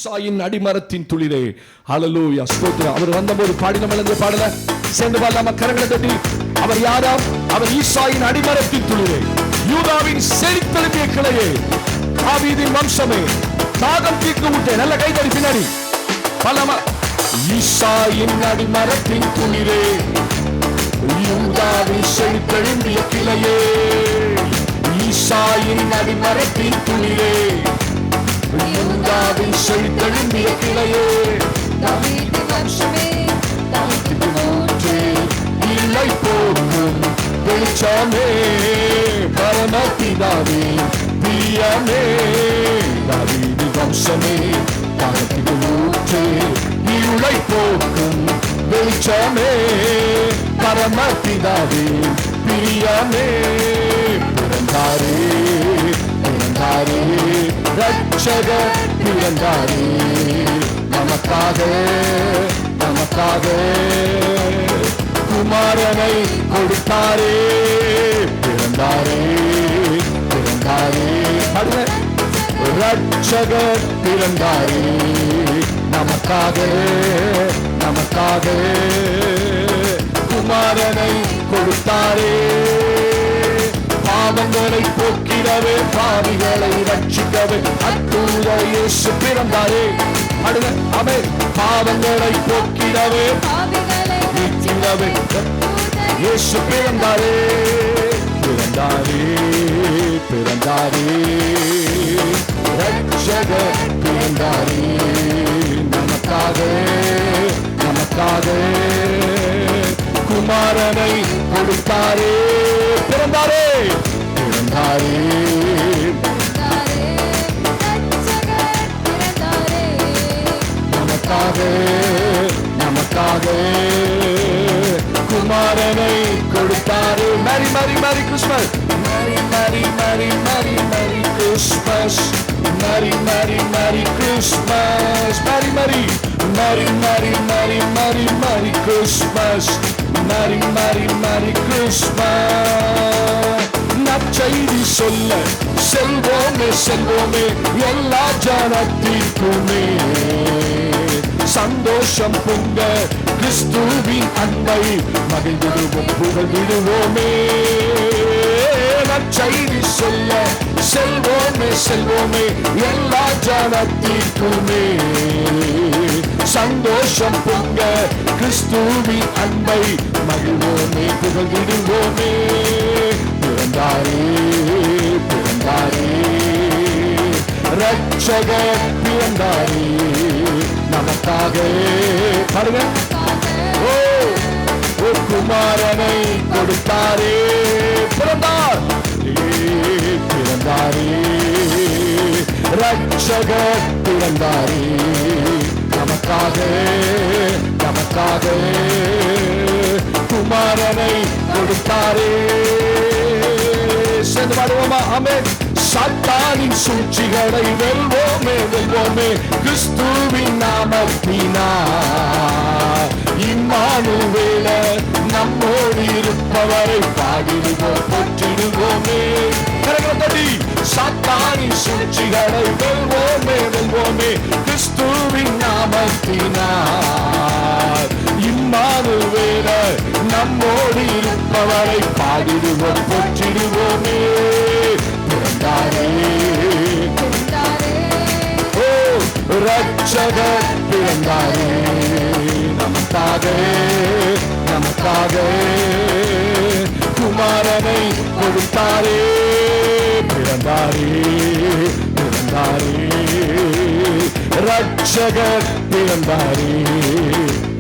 ஈசாயின் அடிமரத்தின் துளிரே. ஹல்லேலூயா, ஸ்தோத்திரம். அவர் வந்தபோது பாடின பாடல சேர்ந்து பாடலாமா? கரங்களை தட்டி. அவர் யாராம்? அவர் ஈசாயின் அடிமரத்தின் துளிரே, யூதாவின் செழித்தெழும்பிய கிளையே, தாவீதின் வம்சமே, தாகம் தீர்க்க ஊட்டே. நல்ல கைதடி பின்னாடி பாடலாமா? ஈசாயின் அடிமரத்தின் துளிரே, யூதாவின் செழித்தெழும்பிய கிளையே, ஈசாயின் அடிமரத்தின் துளிரே, யூதாவின் செழித்தெழும்பிய கிளையே, தாவீதின் வம்சமே, தாவீதின் ஊற்றே, இல்லை போக்கும் வெளிச்சமே, பரமபிதாவே பிரியமே, தாவீதின் வம்சமே, தாவீதின் ஊற்றே, இருளை போக்கும் வெளிச்சமே, பரமபிதாவே பிரியமே. பிறந்தாரே பிறந்தாரே ரட்சகர் பிறந்தாரே, நமக்காக நமக்காக குமாரனை கொடுத்தாரே. பிறந்தாரே பிறந்தாரே ரட்சகர் பிறந்தாரே, நமக்காக நமக்காக குமாரனை கொடுத்தாரே. பாவங்களை போக்கிடவே, பாவிகளை ரட்சிக்கவே அற்புத இயேசு பிறந்தாரே. ஆமென். பாவங்களை போக்கிடவே, பாவிகளை ரட்சிக்கவே இயேசு பிறந்தாரே. பிறந்தாரே பிறந்தாரே ரட்சகர் பிறந்தாரே, நமக்காக நமக்காக குமாரனை கொடுத்தாரே. பிறந்தாரே பிறந்தாரே ரட்சகர் பிறந்தாரே, நமக்காக நமக்காக குமாரனை கொடுத்தாரே. மேரி மேரி மேரி கிறிஸ்மஸ், மேரி மேரி மேரி மேரி மேரி கிறிஸ்மஸ், மேரி மேரி மேரி கிறிஸ்மஸ், மேரி மேரி மேரி மேரி மேரி மேரி மேரி கிறிஸ்மஸ், மேரி மேரி மேரி கிறிஸ்மஸ். நற்செய்தி சொல்ல செல்வோமே செல்வோமே, எல்லா ஜனத்திற்குமே சந்தோஷம் பொங்க கிறிஸ்துவின் அன்பை மகிழ்ந்திடுவோம் புகழ்ந்திடுவோமே. நற்செய்தி சொல்ல செல்வோமே செல்வோமே, எல்லா ஜனத்திற்குமே சந்தோஷம் பொங்க கிறிஸ்துவின் அன்பை மகிழ்வோமே புகழ்ந்திடுவோமே. பிறந்தாரே பிறந்தாரே ரட்சகர் பிறந்தாரே, நமக்காக பாருங்க. ஓ ஓ குமாரனை கொடுத்தாரே. பிறந்தார் பிறந்தாரே ரட்சகர் பிறந்தாரே, நமக்காக நமக்காக குமாரனை கொடுத்தாரே. சேர்ந்து பாடுவோமா? ஆமென். சாத்தானின் சூழ்ச்சிகளை வெல்வோமே வெல்வோமே, கிறிஸ்துவின் நாமத்தினார். இம்மானுவேலர் நம்மோடு இருப்பவரை பாடிடுவோம் போற்றிடுவோமே. சாத்தானின் சூழ்ச்சிகளை வெல்வோமே வெல்வோமே, கிறிஸ்துவின் நாமத்தினார். இம்மானுவேலர் நம்மோடு இருப்பவரை பாடிடுவோம் போற்றிடுவோமே. பிறந்தாரே ஓ ரட்சகர் பிறந்தாரே, நமக்காக நமக்காக குமாரனை கொடுத்தாரே. பிறந்தாரே பிறந்தாரே ரட்சகர் பிறந்தாரே,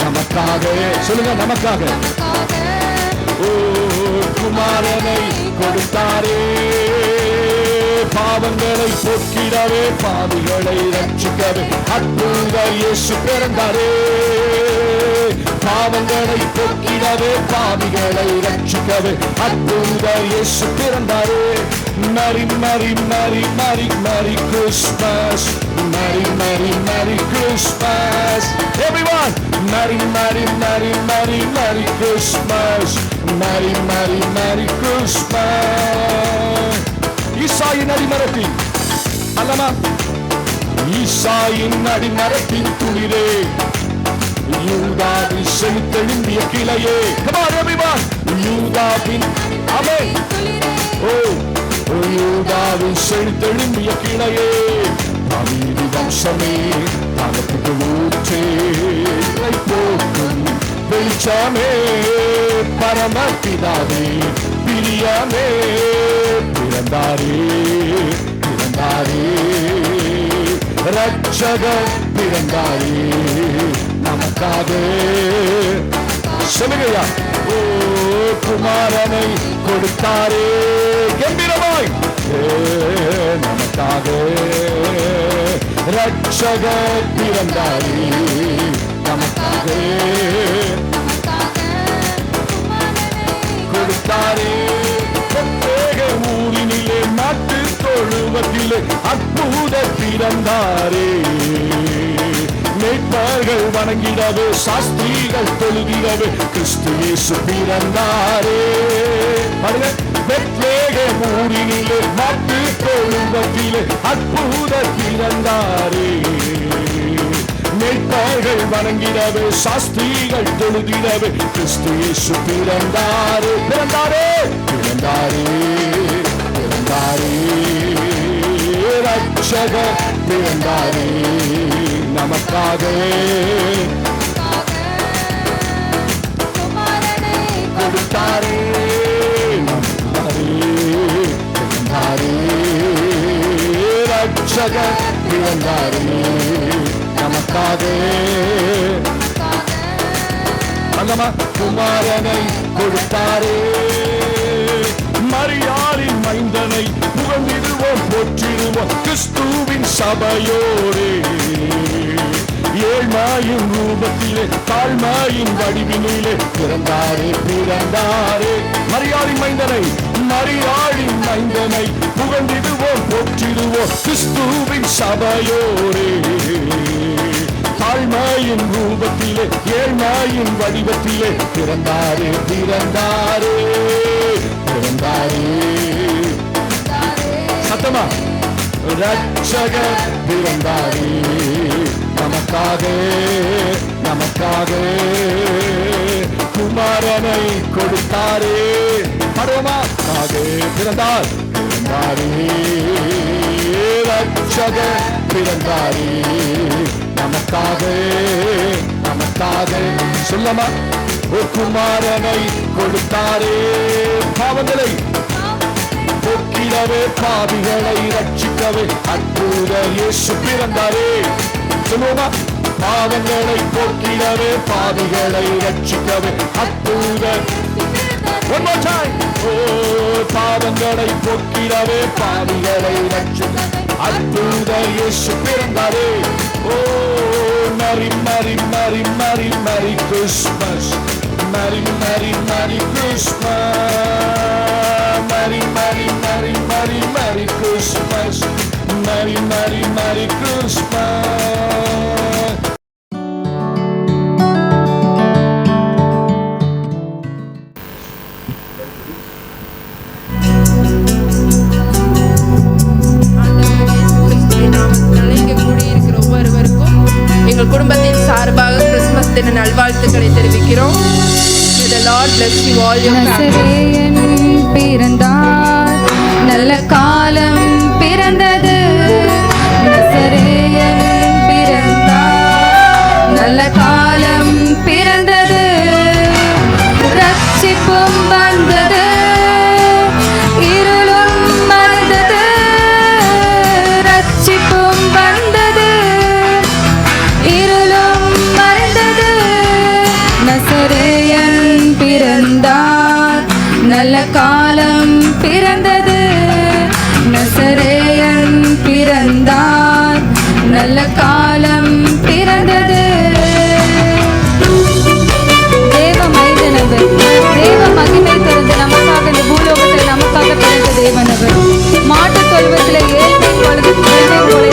நமக்காக சொல்லுங்க நமக்காக. ஓ குமாரனை கொடுத்தாரே. பாவங்களை போக்கிடவே, பாவிகளை ரட்சிக்கவே அற்புத இயேசு பிறந்தாரே. பாவங்களை போக்கிடவே, பாவிகளை ரட்சிக்கவே அற்புத இயேசு பிறந்தாரே. மேரி மேரி மேரி மேரி மேரி கிறிஸ்மஸ், மேரி மேரி மேரி கிறிஸ்மஸ். எவ்ரிவன் மேரி மேரி மேரி மேரி மேரி கிறிஸ்மஸ், மேரி மேரி மேரி கிறிஸ்மஸ். ஈசாயின் அடிமரத்தில் அல்லமா ஈசாயின் அடிமரத்தின் துளிரே, யூதாவின் செழித்தெழும்பிய கிளையே. Come on everyone. யூதாவின் ஆமென். ஓ யூதாவின் செழித்தெழும்பிய கிளையே, தாவீது வம்சமே, தனக்கு ஊற்றே, போக்கும் வெளிச்சமே, பரமபிதாவே, பிரியமே, பிறந்தாரே பிறந்தாரே, ரட்சகர் பிறந்தாரே நமக்காக. சொல்லுங்கய்யா. ஓ குமாரனை கொடுத்தாரே கம்பீரமாய் நமக்காக, ரட்சகர் பிறந்தாரே நமக்காக, கொடுத்தாரே. ஊரினிலே மாட்டு தொழுவத்திலே அற்புத பிறந்தாரே, மேய்ப்பர்கள் வணங்கிடவே, சாஸ்திரிகள் தொழுகிறவே, கிறிஸ்து இயேசு பிறந்தாரே. பெத்லகேம் ஊரினிலே மாட்டு தொழுவத்திலே அற்புத பிறந்தாரே, மேய்ப்பர்கள் வணங்கிடவே, சாஸ்திரிகள் தொழுகிறவே, கிறிஸ்து இயேசு பிறந்தாரே பிறந்தாரே பிறந்தாரே பிறந்தாரே, ரட்சகர் பிறந்தாரே நமக்காக, கொடுத்தாரே நமக்காரே பிறந்தாரே, ரட்சகர் பிறந்தாரே நமக்காக. அல்லமா குமாரனை கொடுத்தாரே, மரியாளின் மைந்தனை புகழ்ந்திடுவோம் போற்றிடுவோம், கிறிஸ்துவின் சபையோரே. ஏழ்மையின் ரூபத்திலே, தாழ்மையின் வடிவினிலே பிறந்தாரே பிறந்தாரே, மரியாளின் மைந்தனை, மரியாளின் மைந்தனை புகழ்ந்திடுவோம் போற்றிடுவோம், கிறிஸ்துவின் சபையோரே. தாழ்மையின் ரூபத்திலே, ஏழ்மையின் வடிவத்திலே பிறந்தாரே பிறந்தாரே பிறந்தாரே. சத்தமா. ரட்சகர் பிறந்தாரே நமக்காக நமக்காக, குமாரனை கொடுத்தாரே, பரவமாக பிறந்தார் பிறந்தாரே, ரட்சகர் பிறந்தாரே நமக்காக நமக்காக. சொல்லமா. ஒரு குமாரனை கொடுத்தாரே, பாவங்களை போக்கிடவே, பாவிகளை ரட்சிக்கவே, அற்புத இயேசு பிறந்தாரே. சொல்லுவோமா. பாவங்களை போக்கிடவே, பாவிகளை ரட்சிக்கவே, அற்புத. One more time. ஓ பாவங்களை போக்கிடவே, பாவிகளை ரட்சிக்கவே, அற்புத இயேசு பிறந்தாரே. ஓ Merry Merry Merry Merry Merry Christmas, Merry Merry Merry Christmas, Merry Merry Merry Merry Merry Christmas, Merry Merry Merry Christmas. எங்கள் குடும்பத்தின் சார்பாக கிறிஸ்துமஸ் தின நல்வாழ்த்துக்களை தெரிவிக்கிறோம். May the Lord bless you all your family. நசரேயன் பிறந்தார், நல்ல காலம் பிறந்தது. நசரேயன் பிறந்தார், நல்ல காலம் பிறந்தது. ரட்சிப்பும் வந்தது, இருளும் மறைந்தது. ரட்சிப்பும் வந்தது, இருளும் மறைந்தது. நசரேயன் பிறந்தார், நல்ல காலம் பிறந்தது. நசரேயன் பிறந்தார், நல்ல காலம் பிறந்தது. தேவ மைந்தனவர், தேவ மகிமை திறந்து நமக்காக இந்த பூலோகத்தில் நமக்காக பிறந்த தேவனவர். மாட்டு தொழுவத்தில் ஏழ்மை பொழுது ஏழ்மை போல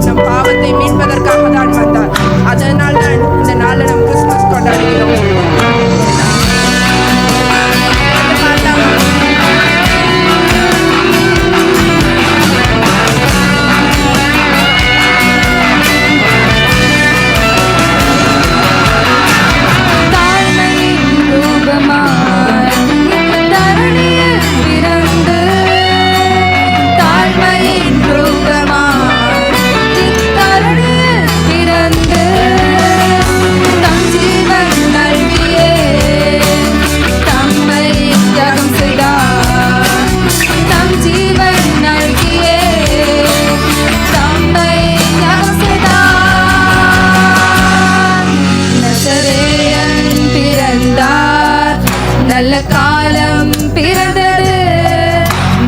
நம் பாவத்தை மீட்பதற்காக தான் வந்தார். அதனால் தான் இந்த நாளில் நம்ம கிறிஸ்துமஸ் கொண்டாடுகிறோம்.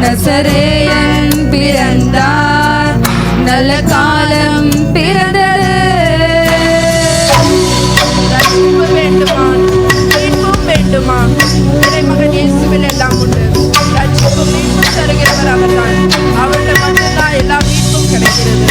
நசரேயன் பிறந்தார், நல்ல காலம் பிறந்தது. ரட்சிப்பு வேண்டுமா, மீட்பும் வேண்டுமா? இறைமகன் இயேசுவில் எல்லாம் உண்டு. ரட்சிப்பு மீட்பும் தருகிறவர் அவர்தான். அவரிடம் மட்டும்தான் எல்லா மீட்பும் கிடைக்கிறது.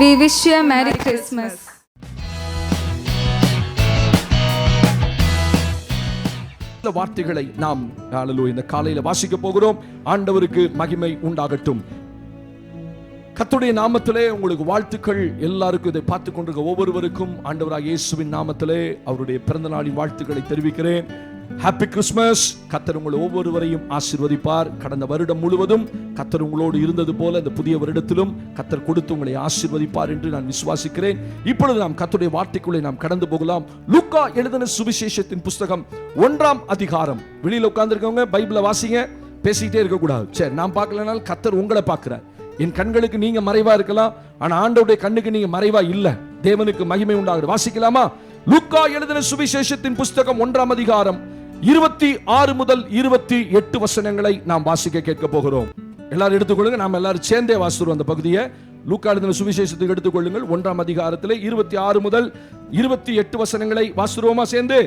We wish you a Merry Christmas. இந்த வார்த்தைகளை நாம் இந்த காலையில வாசிக்க போகிறோம். ஆண்டவருக்கு மகிமை உண்டாகட்டும். கர்த்தருடைய நாமத்திலே உங்களுக்கு வாழ்த்துக்கள். எல்லாருக்கும் இதை பார்த்து கொண்டிருக்க ஒவ்வொருவருக்கும் ஆண்டவராகிய இயேசுவின் நாமத்திலே அவருடைய பிறந்த நாளின் வாழ்த்துக்களை தெரிவிக்கிறேன். Happy Christmas. கர்த்தர் உங்களை ஒவ்வொருவரையும் ஆசீர்வதிப்பார். கடந்த வருடம் முழுவதும் கர்த்தர் உங்களோடு இருந்தது போல இந்த புதிய வருடத்திலும் கர்த்தர் கொடுத்து உங்களை ஆசீர்வதிப்பார் என்று நான் விசுவாசிக்கிறேன். இப்பொழுது நாம் கர்த்தருடைய வார்த்தைக்குள்ளே நாம் கடந்து போகலாம். லூக்கா எழுதின சுவிசேஷத்தின் புஸ்தகம் 1ஆம் அதிகாரம். வெளியில உட்கார்ந்திருக்கவங்க பைபிளை வாசிங்க, பேசிக்கிட்டே இருக்க கூடாது. சரி, நான் பார்க்கலனாலும் கர்த்தர் உங்களை பார்க்கிறார். என் கண்களுக்கு நீங்க மறைவா இருக்கலாம், ஆனா ஆண்டவருடைய கண்ணுக்கு நீங்க மறைவா இல்ல. தேவனுக்கு மகிமை உண்டாகுது. வாசிக்கலாமா? லூக்கா எழுதின சுவிசேஷத்தின் புஸ்தகம் 1ஆம் அதிகாரம் 26 முதல் 28 வசனங்களை நாம் வாசிக்க கேட்க போகிறோம். எல்லாரும் எடுத்துக்கொள்ளுங்க, நாம் எல்லாரும் சேர்ந்தே வாசிக்கிறோம் அந்த பகுதியை. லூக்கா எழுதின சுவிசேஷத்தை எடுத்துக்கொள்ளுங்கள். 1ஆம் அதிகாரத்திலே 26 முதல் 28 வசனங்களை வாசிக்கிறோமா சேர்ந்து?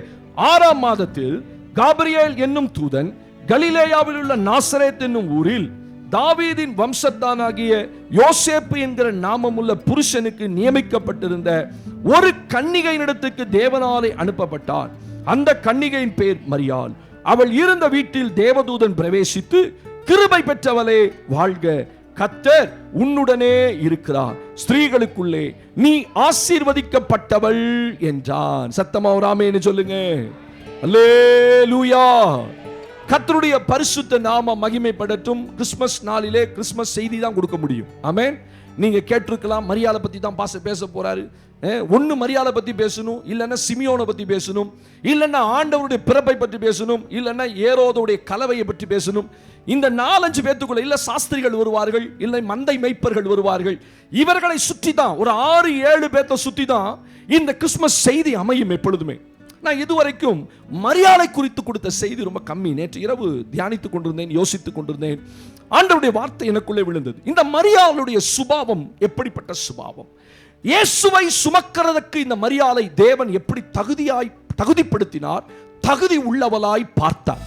6ஆம் மாதத்தில் காபிரியேல் என்னும் தூதன் கலிலேயாவில் உள்ள நாசரேத் என்னும் ஊரில் தாவீதின் வம்சத்தானாகிய யோசேப்பு என்கிற நாமமுள்ள புருஷனுக்கு நியமிக்கப்பட்டிருந்த ஒரு கன்னிகையினிடத்துக்கு தேவனாலே அனுப்பப்பட்டார். அந்த கன்னிகையின் பேர் மரியாள். அவள் இருந்த வீட்டில் தேவதூதன் பிரவேசித்து, கிருபை பெற்றவளே வாழ்க, கர்த்தர் உன்னுடனே இருக்கிறார், ஸ்திரீகளுக்குள்ளே நீ ஆசீர்வதிக்கப்பட்டவள் என்றான். சத்தமா ஒரு ஆமென் சொல்லுங்க. அல்லேலூயா. கர்த்தருடைய பரிசுத்த நாம மகிமைப்படட்டும். கிறிஸ்மஸ் நாளிலே கிறிஸ்மஸ் செய்தி தான் கொடுக்க முடியும். ஆமென். நீங்க கேட்டிருக்கலாம், மரியாதை பத்தி தான் பேச போறாரு. ஒன்னு மரியாதை பத்தி பேசணும், இல்லைன்னா சிமியோனை பத்தி பேசணும், இல்லைன்னா ஆண்டவருடைய பிறப்பை பற்றி பேசணும், இல்லைன்னா ஏரோதுடைய கலவையை பற்றி பேசணும். இந்த 4-5 பேத்துக்குள்ள இல்ல சாஸ்திரிகள் வருவார்கள், இல்லை மந்தை மேய்ப்பர்கள் வருவார்கள். இவர்களை சுற்றி தான், ஒரு 6-7 பேத்தை சுற்றி தான் இந்த கிறிஸ்மஸ் செய்தி அமையும் எப்பொழுதுமே. நான் இதுவரைக்கும் மரியாதை குறித்து கொடுத்த செய்தி ரொம்ப கம்மி. நேற்று இரவு தியானித்துக் கொண்டிருந்தேன், யோசித்துக் கொண்டிருந்தேன். ஆண்டவருடைய வார்த்தை எனக்குள்ளே விழுந்தது. இந்த மரியாளுடைய சுபாவம் எப்படிப்பட்ட சுபாவம்? இயேசுவை சுமக்கிறதுக்கு இந்த மரியாளை தேவன் எப்படி தகுதிப்படுத்தினார், தகுதி உள்ளவளாய் பார்த்தார்.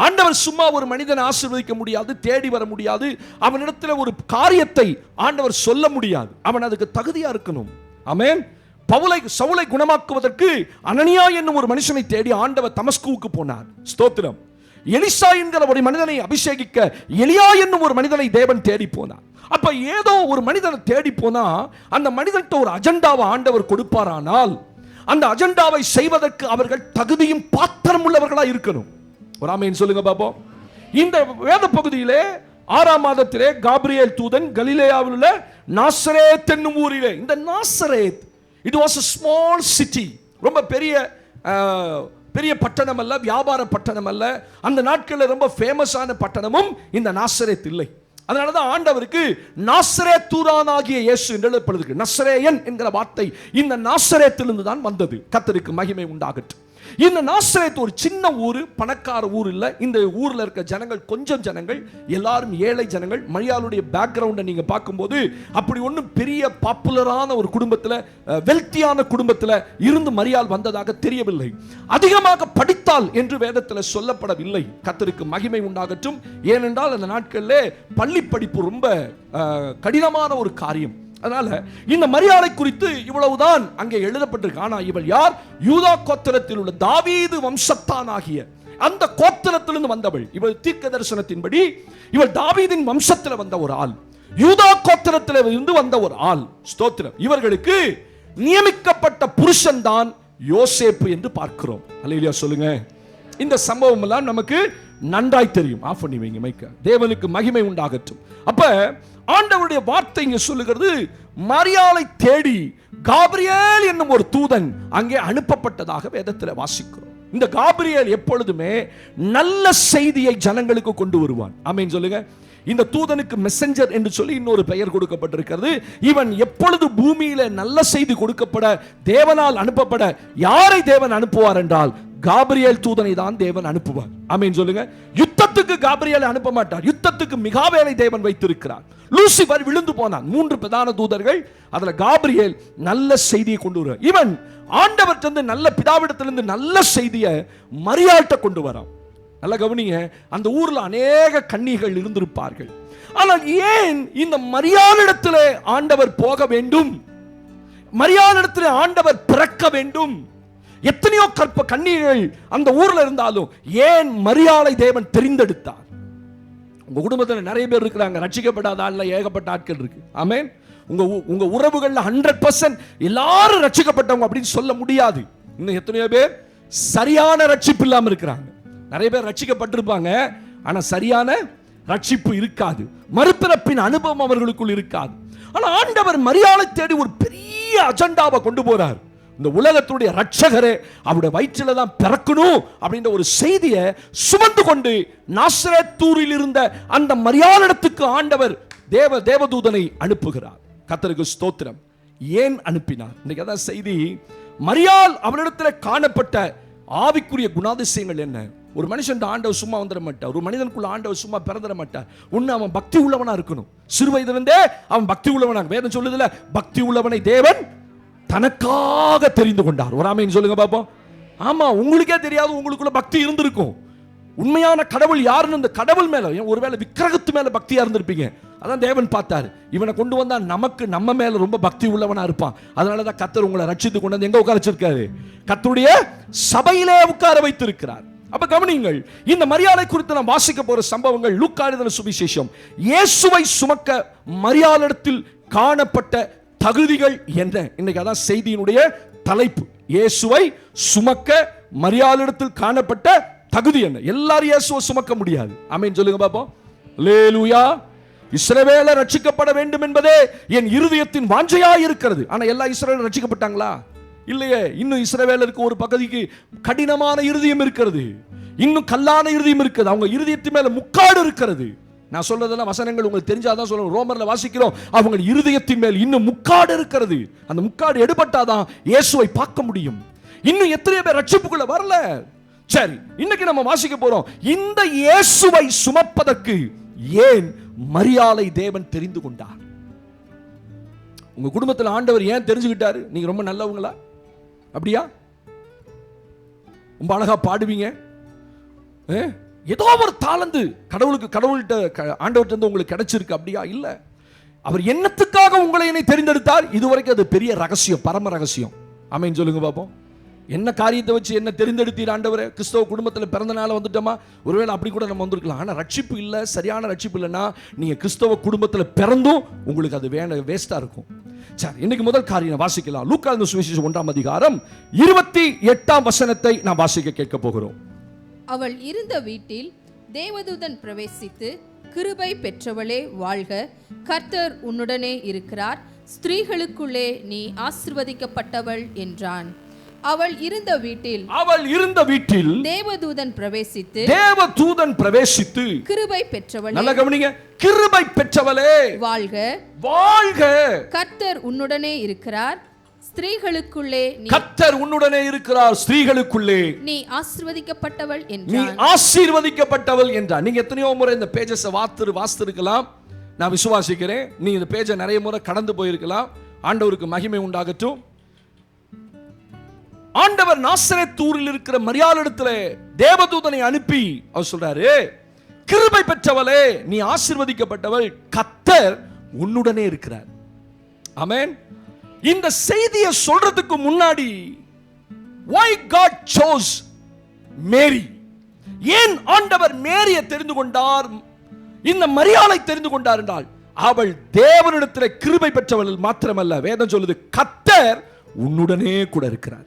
ஆண்டவர் சும்மா ஒரு மனிதனை ஆசீர்வதிக்க முடியாது, தேடி வர முடியாது, அவனிடத்தில் ஒரு காரியத்தை ஆண்டவர் சொல்ல முடியாது. அவன் அதுக்கு தகுதியா இருக்கணும். ஆமென். சவுலை குணமாக்குவதற்கு அனனியா என்னும் ஒரு மனுஷனை தேடி ஆண்டவர் தமஸ்குவுக்கு போனார். ஸ்தோத்திரம். எலிசா என்கிற ஒரு மனிதனை அபிஷேகிக்க எலியா என்னும் ஒரு மனிதனை தேவன் தேடி போனார். அப்ப ஏதோ ஒரு மனிதனை தேடி போனா அந்த மனிதன்கிட்ட ஒரு அஜெண்டாவை ஆண்டவர் கொடுப்பாரானால் அந்த அஜெண்டாவை செய்வதற்கு அவர்கள் தகுதியும் பாத்திரம் உள்ளவர்களா இருக்கணும். ஒரு ஆமென் சொல்லுங்க பாப்போம். இந்த வேத பகுதியிலே 6ஆம் மாதத்திலே காபிரியேல் தூதன் கலிலேயாவில் உள்ள நாசரேத் என்னும் ஊரிலே, இந்த Nazareth it was a small city, ரொம்ப பெரிய பட்டணம் அல்ல, வியாபார பட்டணம் அல்ல, அந்த நாட்களில் ரொம்ப ஃபேமஸான பட்டணமும் இந்த நாசரேத் இல்லை. அதனாலதான் ஆண்டவருக்கு நாசரேத்தூரானாகிய இயேசு என்று எழுதப்படுகிறது. நசரேயன் என்கிற வார்த்தை இந்த நாசரேத்திலிருந்து தான் வந்தது. கர்த்தருக்கு மகிமை உண்டாகட்டும். இந்த நாசரேத் ஒரு சின்ன ஊர், பணக்கார ஊர் இல்ல. இந்த ஊர்ல இருக்க ஜனங்கள் கொஞ்சம் ஜனங்கள், எல்லாரும் ஏழை ஜனங்கள். மரியாளுடைய பேக்ரவுண்டை நீங்க பார்க்கும்போது அப்படி ஒன்றும் பெரிய பாப்புலரான ஒரு குடும்பத்தில், வெல்த்தியான குடும்பத்தில் இருந்து மரியாள் வந்ததாக தெரியவில்லை. அதிகமாக படித்தால் என்று வேதத்தில் சொல்லப்படவில்லை. கர்த்தருக்கு மகிமை உண்டாகட்டும். ஏனென்றால் அந்த நாட்களில் பள்ளி படிப்பு ரொம்ப கடினமான ஒரு காரியம். அதனால இந்த மரியாளை குறித்து இவ்வளவுதான் அங்கே எழுதப்பட்டிருக்கு. ஆனா இவள் யார்? யூதா கோத்திரத்தில் உள்ள தாவீது வம்சத்தான் ஆகிய அந்த கோத்திரத்திலிருந்து வந்தவள். இவள் தீர்க்க தரிசனத்தின்படி இவள் தாவீதின் வம்சத்தில் வந்த ஒரு ஆள், யூதா கோத்திரத்தில் இருந்து வந்த ஒரு ஆள். ஸ்தோத்திரம். இவர்களுக்கு நியமிக்கப்பட்ட புருஷன் தான் யோசேப்பு என்று பார்க்கிறோம். அல்லேலூயா சொல்லுங்க. இந்த சம்பவம் எல்லாம் நமக்கு நன்றாய் தெரியும். ஆஃப் பண்ணி வைங்க மைக்க. தேவனுக்கு மகிமை உண்டாகட்டும். அப்ப ஆண்டவருடைய வார்த்தை இங்க சொல்லுகிறது, மரியாளை தேடி காபிரியேல் என்னும் ஒரு தூதன் அங்கே அனுப்பப்பட்டதாக வேதத்தில் வாசிக்கிறோம். இந்த காபிரியேல் எப்பொழுதுமே நல்ல செய்தியை ஜனங்களுக்கு கொண்டு வருவான். ஆமென் சொல்லுங்க. இந்த தூதனுக்கு மெசஞ்சர் என்று சொல்லி இன்னொரு பெயர் கொடுக்கப்பட்டிருக்கிறது. இவன் எப்பொழுது பூமியில நல்ல செய்தி கொடுக்கப்பட, தேவனால் அனுப்பப்பட யாரை தேவன் அனுப்புவார் என்றால் காபிரியேல் தூதனை தான் தேவன் அனுப்புவார். ஆமென் சொல்லுங்க. யுத்தத்துக்கு காபிரியேலை அனுப்ப மாட்டார். யுத்தத்துக்கு மிகாவேலை தேவன் வைத்திருக்கிறார். லூசிபர் விழுந்து போனான். 3 பிரதான தூதர்கள், அதுல காபிரியேல் நல்ல செய்தியை கொண்டு வருவார். இவன் ஆண்டவர்கிட்ட நல்ல பிதாவிடத்திலிருந்து நல்ல செய்தியை மரியாள்கிட்ட கொண்டு வரான். நல்ல கவனிங்க. அந்த ஊர்ல அநேக கன்னிகள் இருந்திருப்பார்கள். ஆனால் ஏன் இந்த மரியாளிடத்திலே ஆண்டவர் போக வேண்டும்? மரியாளிடத்திலே ஆண்டவர் பிறக்க வேண்டும்? எத்தனையோ கற்ப கன்னிகள் அந்த ஊர்ல இருந்தாலும் ஏன் மரியாளை தேவன் தெரிந்தெடுத்தார்? உங்க குடும்பத்தில் நிறைய பேர் இருக்கிறாங்க, ரட்சிக்கப்படாத ஆள்ல ஏகப்பட்ட ஆட்கள் இருக்கு. ஆமென். உங்க உறவுகள்ல 100% எல்லாரும் ரட்சிக்கப்பட்டவங்க அப்படின்னு சொல்ல முடியாது. இன்னும் எத்தனையோ பேர் சரியான ரட்சிப்பு இல்லாம இருக்கிறாங்க. நிறைய பேர் ரட்சிக்கப்பட்டிருப்பாங்க, ஆனா சரியான ரட்சிப்பு இருக்காது. மறுபிறப்பின் அனுபவம் அவர்களுக்குள் இருக்காது. ஆனா ஆண்டவர் மரியாளை தேடி ஒரு பெரிய அஜெண்டாவை கொண்டு போறார். இந்த உலகத்துடைய ரட்சகரே அவருடைய வயிற்றில தான் பிறக்கணும் அப்படின்ற ஒரு செய்தியை சுமந்து கொண்டு நாசரேத்தூரில் இருந்த அந்த மரியாளிடத்துக்கு ஆண்டவர் தேவதூதனை அனுப்புகிறார். கர்த்தருக்கு ஸ்தோத்திரம். ஏன் அனுப்பினார்? இன்னைக்கு அதான் செய்தி. மரியாள் அவரிடத்தில் காணப்பட்ட ஆவிக்குரிய குணாதிசயங்கள் என்ன? ஒரு மனுஷன் ஆண்டவர் சும்மா வந்துட மாட்டார். ஒரு மனிதனுக்குள்ள ஆண்டவர் சும்மா பிறந்துட மாட்டார். ஒன்னு அவன் பக்தி உள்ளவனா இருக்கணும். சிறு வயதிலிருந்தே அவன் பக்தி உள்ளவனாக, வேதம் சொல்லுதுல, பக்தி உள்ளவனை தேவன் தனக்காக தெரிந்து கொண்டார். ஒரு ஆமென் சொல்லுங்க பாப்போம். ஆமா, உங்களுக்கே தெரியாது உங்களுக்குள்ள பக்தி இருந்திருக்கும். உண்மையான கடவுள் யாருன்னு இந்த கடவுள் மேல, ஒருவேளை விக்கிரகத்து மேல பக்தியா இருந்திருப்பீங்க. அதான் தேவன் பார்த்தார், இவனை கொண்டு வந்தா நமக்கு நம்ம மேல ரொம்ப பக்தி உள்ளவனா இருப்பான். அதனாலதான் கர்த்தர் உங்களை ரட்சித்து கொண்டு வந்து எங்க உட்கார வச்சிருக்காரு? கர்த்தருடைய சபையிலே உட்கார வைத்திருக்கிறார். அப்ப கவனிங்கள், இந்த மரியாளை குறித்து நாம் வாசிக்க போற சம்பவங்கள் லூக்கா எழுதின சுவிசேஷம். இயேசுவை சுமக்க மரியாளிடத்தில் காணப்பட்ட தகுதிகள் என்ன? இன்னைக்கு அதான் செய்தியினுடைய தலைப்பு. இயேசுவை சுமக்க மரியாளிடத்தில் காணப்பட்ட தகுதி என்ன? எல்லாரும் இயேசுவை சுமக்க முடியாது. ஆமென் சொல்லுங்க பாப்போம். அல்லேலூயா. இஸ்ரவேலர் ரட்சிக்கப்பட வேண்டும் என்பதே என் இருதயத்தின் வாஞ்சையாய் இருக்கிறது. ஆனா எல்லா இஸ்ரவேலரும் ரட்சிக்கப்பட்டாங்களா? இல்லையே. இன்னும் இஸ்ரவேலருக்கு ஒரு பகுதிக்கு கடினமான இருதயம் இருக்கிறது, இன்னும் கல்லான இருதயம் இருக்கிறது. அவங்க இருதயத்தின் மேல முக்காடு இருக்கிறது. நான் சொல்றதெல்லாம் வசனங்கள் உங்களுக்கு தெரிஞ்சாதான் சொல்றேன். ரோமர்ல வாசிக்கிறோம், அவங்க இருதயத்தின் மேல் இன்னும் முக்காடு இருக்கிறது. அந்த முக்காடு எடுபட்டாதான் இயேசுவை பார்க்க முடியும். இன்னும் எத்தனை பேர் ரட்சிப்புக்குள்ள வரல? சரி, இன்னைக்கு நம்ம வாசிக்க போறோம், இந்த இயேசுவை சுமப்பதற்கு ஏன் மரியாளை தேவன் தெரிந்து கொண்டார்? உங்க குடும்பத்தில் ஆண்டவர் ஏன் தெரிஞ்சுக்கிட்டாரு? நீங்க ரொம்ப நல்லவங்களா? அப்படியா? ரொம்ப அழகா பாடுவீங்க, ஏதோ ஒரு தாளந்து கடவுள்கிட்ட ஆண்டவர்கிட்ட உங்களுக்கு கிடைச்சிருக்கு, அப்படியா? இல்ல. அவர் என்னத்துக்காக உங்களை என்னை தெரிந்தெடுத்தார்? இதுவரைக்கும் அது பெரிய ரகசியம், பரம ரகசியம். ஆமென் சொல்லுங்க பாப்போம். என்ன காரியத்தை வச்சு என்ன தெரிந்தெடுத்தீர் ஆண்டவரே? கிறிஸ்தவ குடும்பத்தில் பிறந்தனால வந்துட்டோமா? ஒருவேளை அப்படி கூட நம்ம வந்திருக்கலாம். ஆனால் ரட்சிப்பு இல்லை, சரியான ரட்சிப்பு இல்லைன்னா நீங்கள் கிறிஸ்தவ குடும்பத்தில் பிறந்தும் உங்களுக்கு அது வேஸ்டாக இருக்கும். சரி, இன்னைக்கு முதல் காரியம் வாசிக்கலாம். லூக்கா சுவிசேஷம் 1ஆம் அதிகாரம் 28ஆம் வசனத்தை நாம் வாசிக்க கேட்க போகிறோம். அவள் இருந்த வீட்டில் தேவதூதன் பிரவேசித்து, கிருபை பெற்றவளே வாழ்க, கர்த்தர் உன்னுடனே இருக்கிறார், ஸ்திரீகளுக்குள்ளே நீ ஆசீர்வதிக்கப்பட்டவள் என்றான். அவள் இருந்த வீட்டில் தேவதூதன் பிரவேசித்து கிருபை பெற்றவளே, நல்ல கவனிங்க, கிருபை பெற்றவளே வாழ்க, வாழ்க, கர்த்தர் உன்னுடனே இருக்கிறார், ஸ்திரீகளுக்குள்ளே நீ ஆசீர்வதிக்கப்பட்டவள் என்றார். நீங்க எத்தனையோ முறை இந்த பேஜஸ் வாசித்திருக்கலாம், நான் விசுவாசிக்கிறேன். நீங்க இந்த பேஜை நிறைய முறை கடந்து போயிருக்கலாம். ஆண்டவருக்கு மகிமை உண்டாகட்டும். ஆண்டவர் நாசரேத் ஊரில் இருக்கிற மரியாளிடத்துல தேவதூதனை அனுப்பி அவர் சொல்றாரு, கிருபை பெற்றவளே நீ ஆசீர்வதிக்கப்பட்டவள், கர்த்தர் உன்னுடனே இருக்கிறார். ஆமென். இந்த செய்தியை சொல்றதுக்கு முன்னாடி why God chose Mary, ஏன் ஆண்டவர் மேரியை தெரிந்து கொண்டார், இந்த மரியாளை தெரிந்து கொண்டார் என்றால், அவள் தேவனிடத்தில் கிருபை பெற்றவள் மாத்திரமல்ல, வேதம் சொல்லுது கர்த்தர் உன்னுடனே கூட இருக்கிறார்.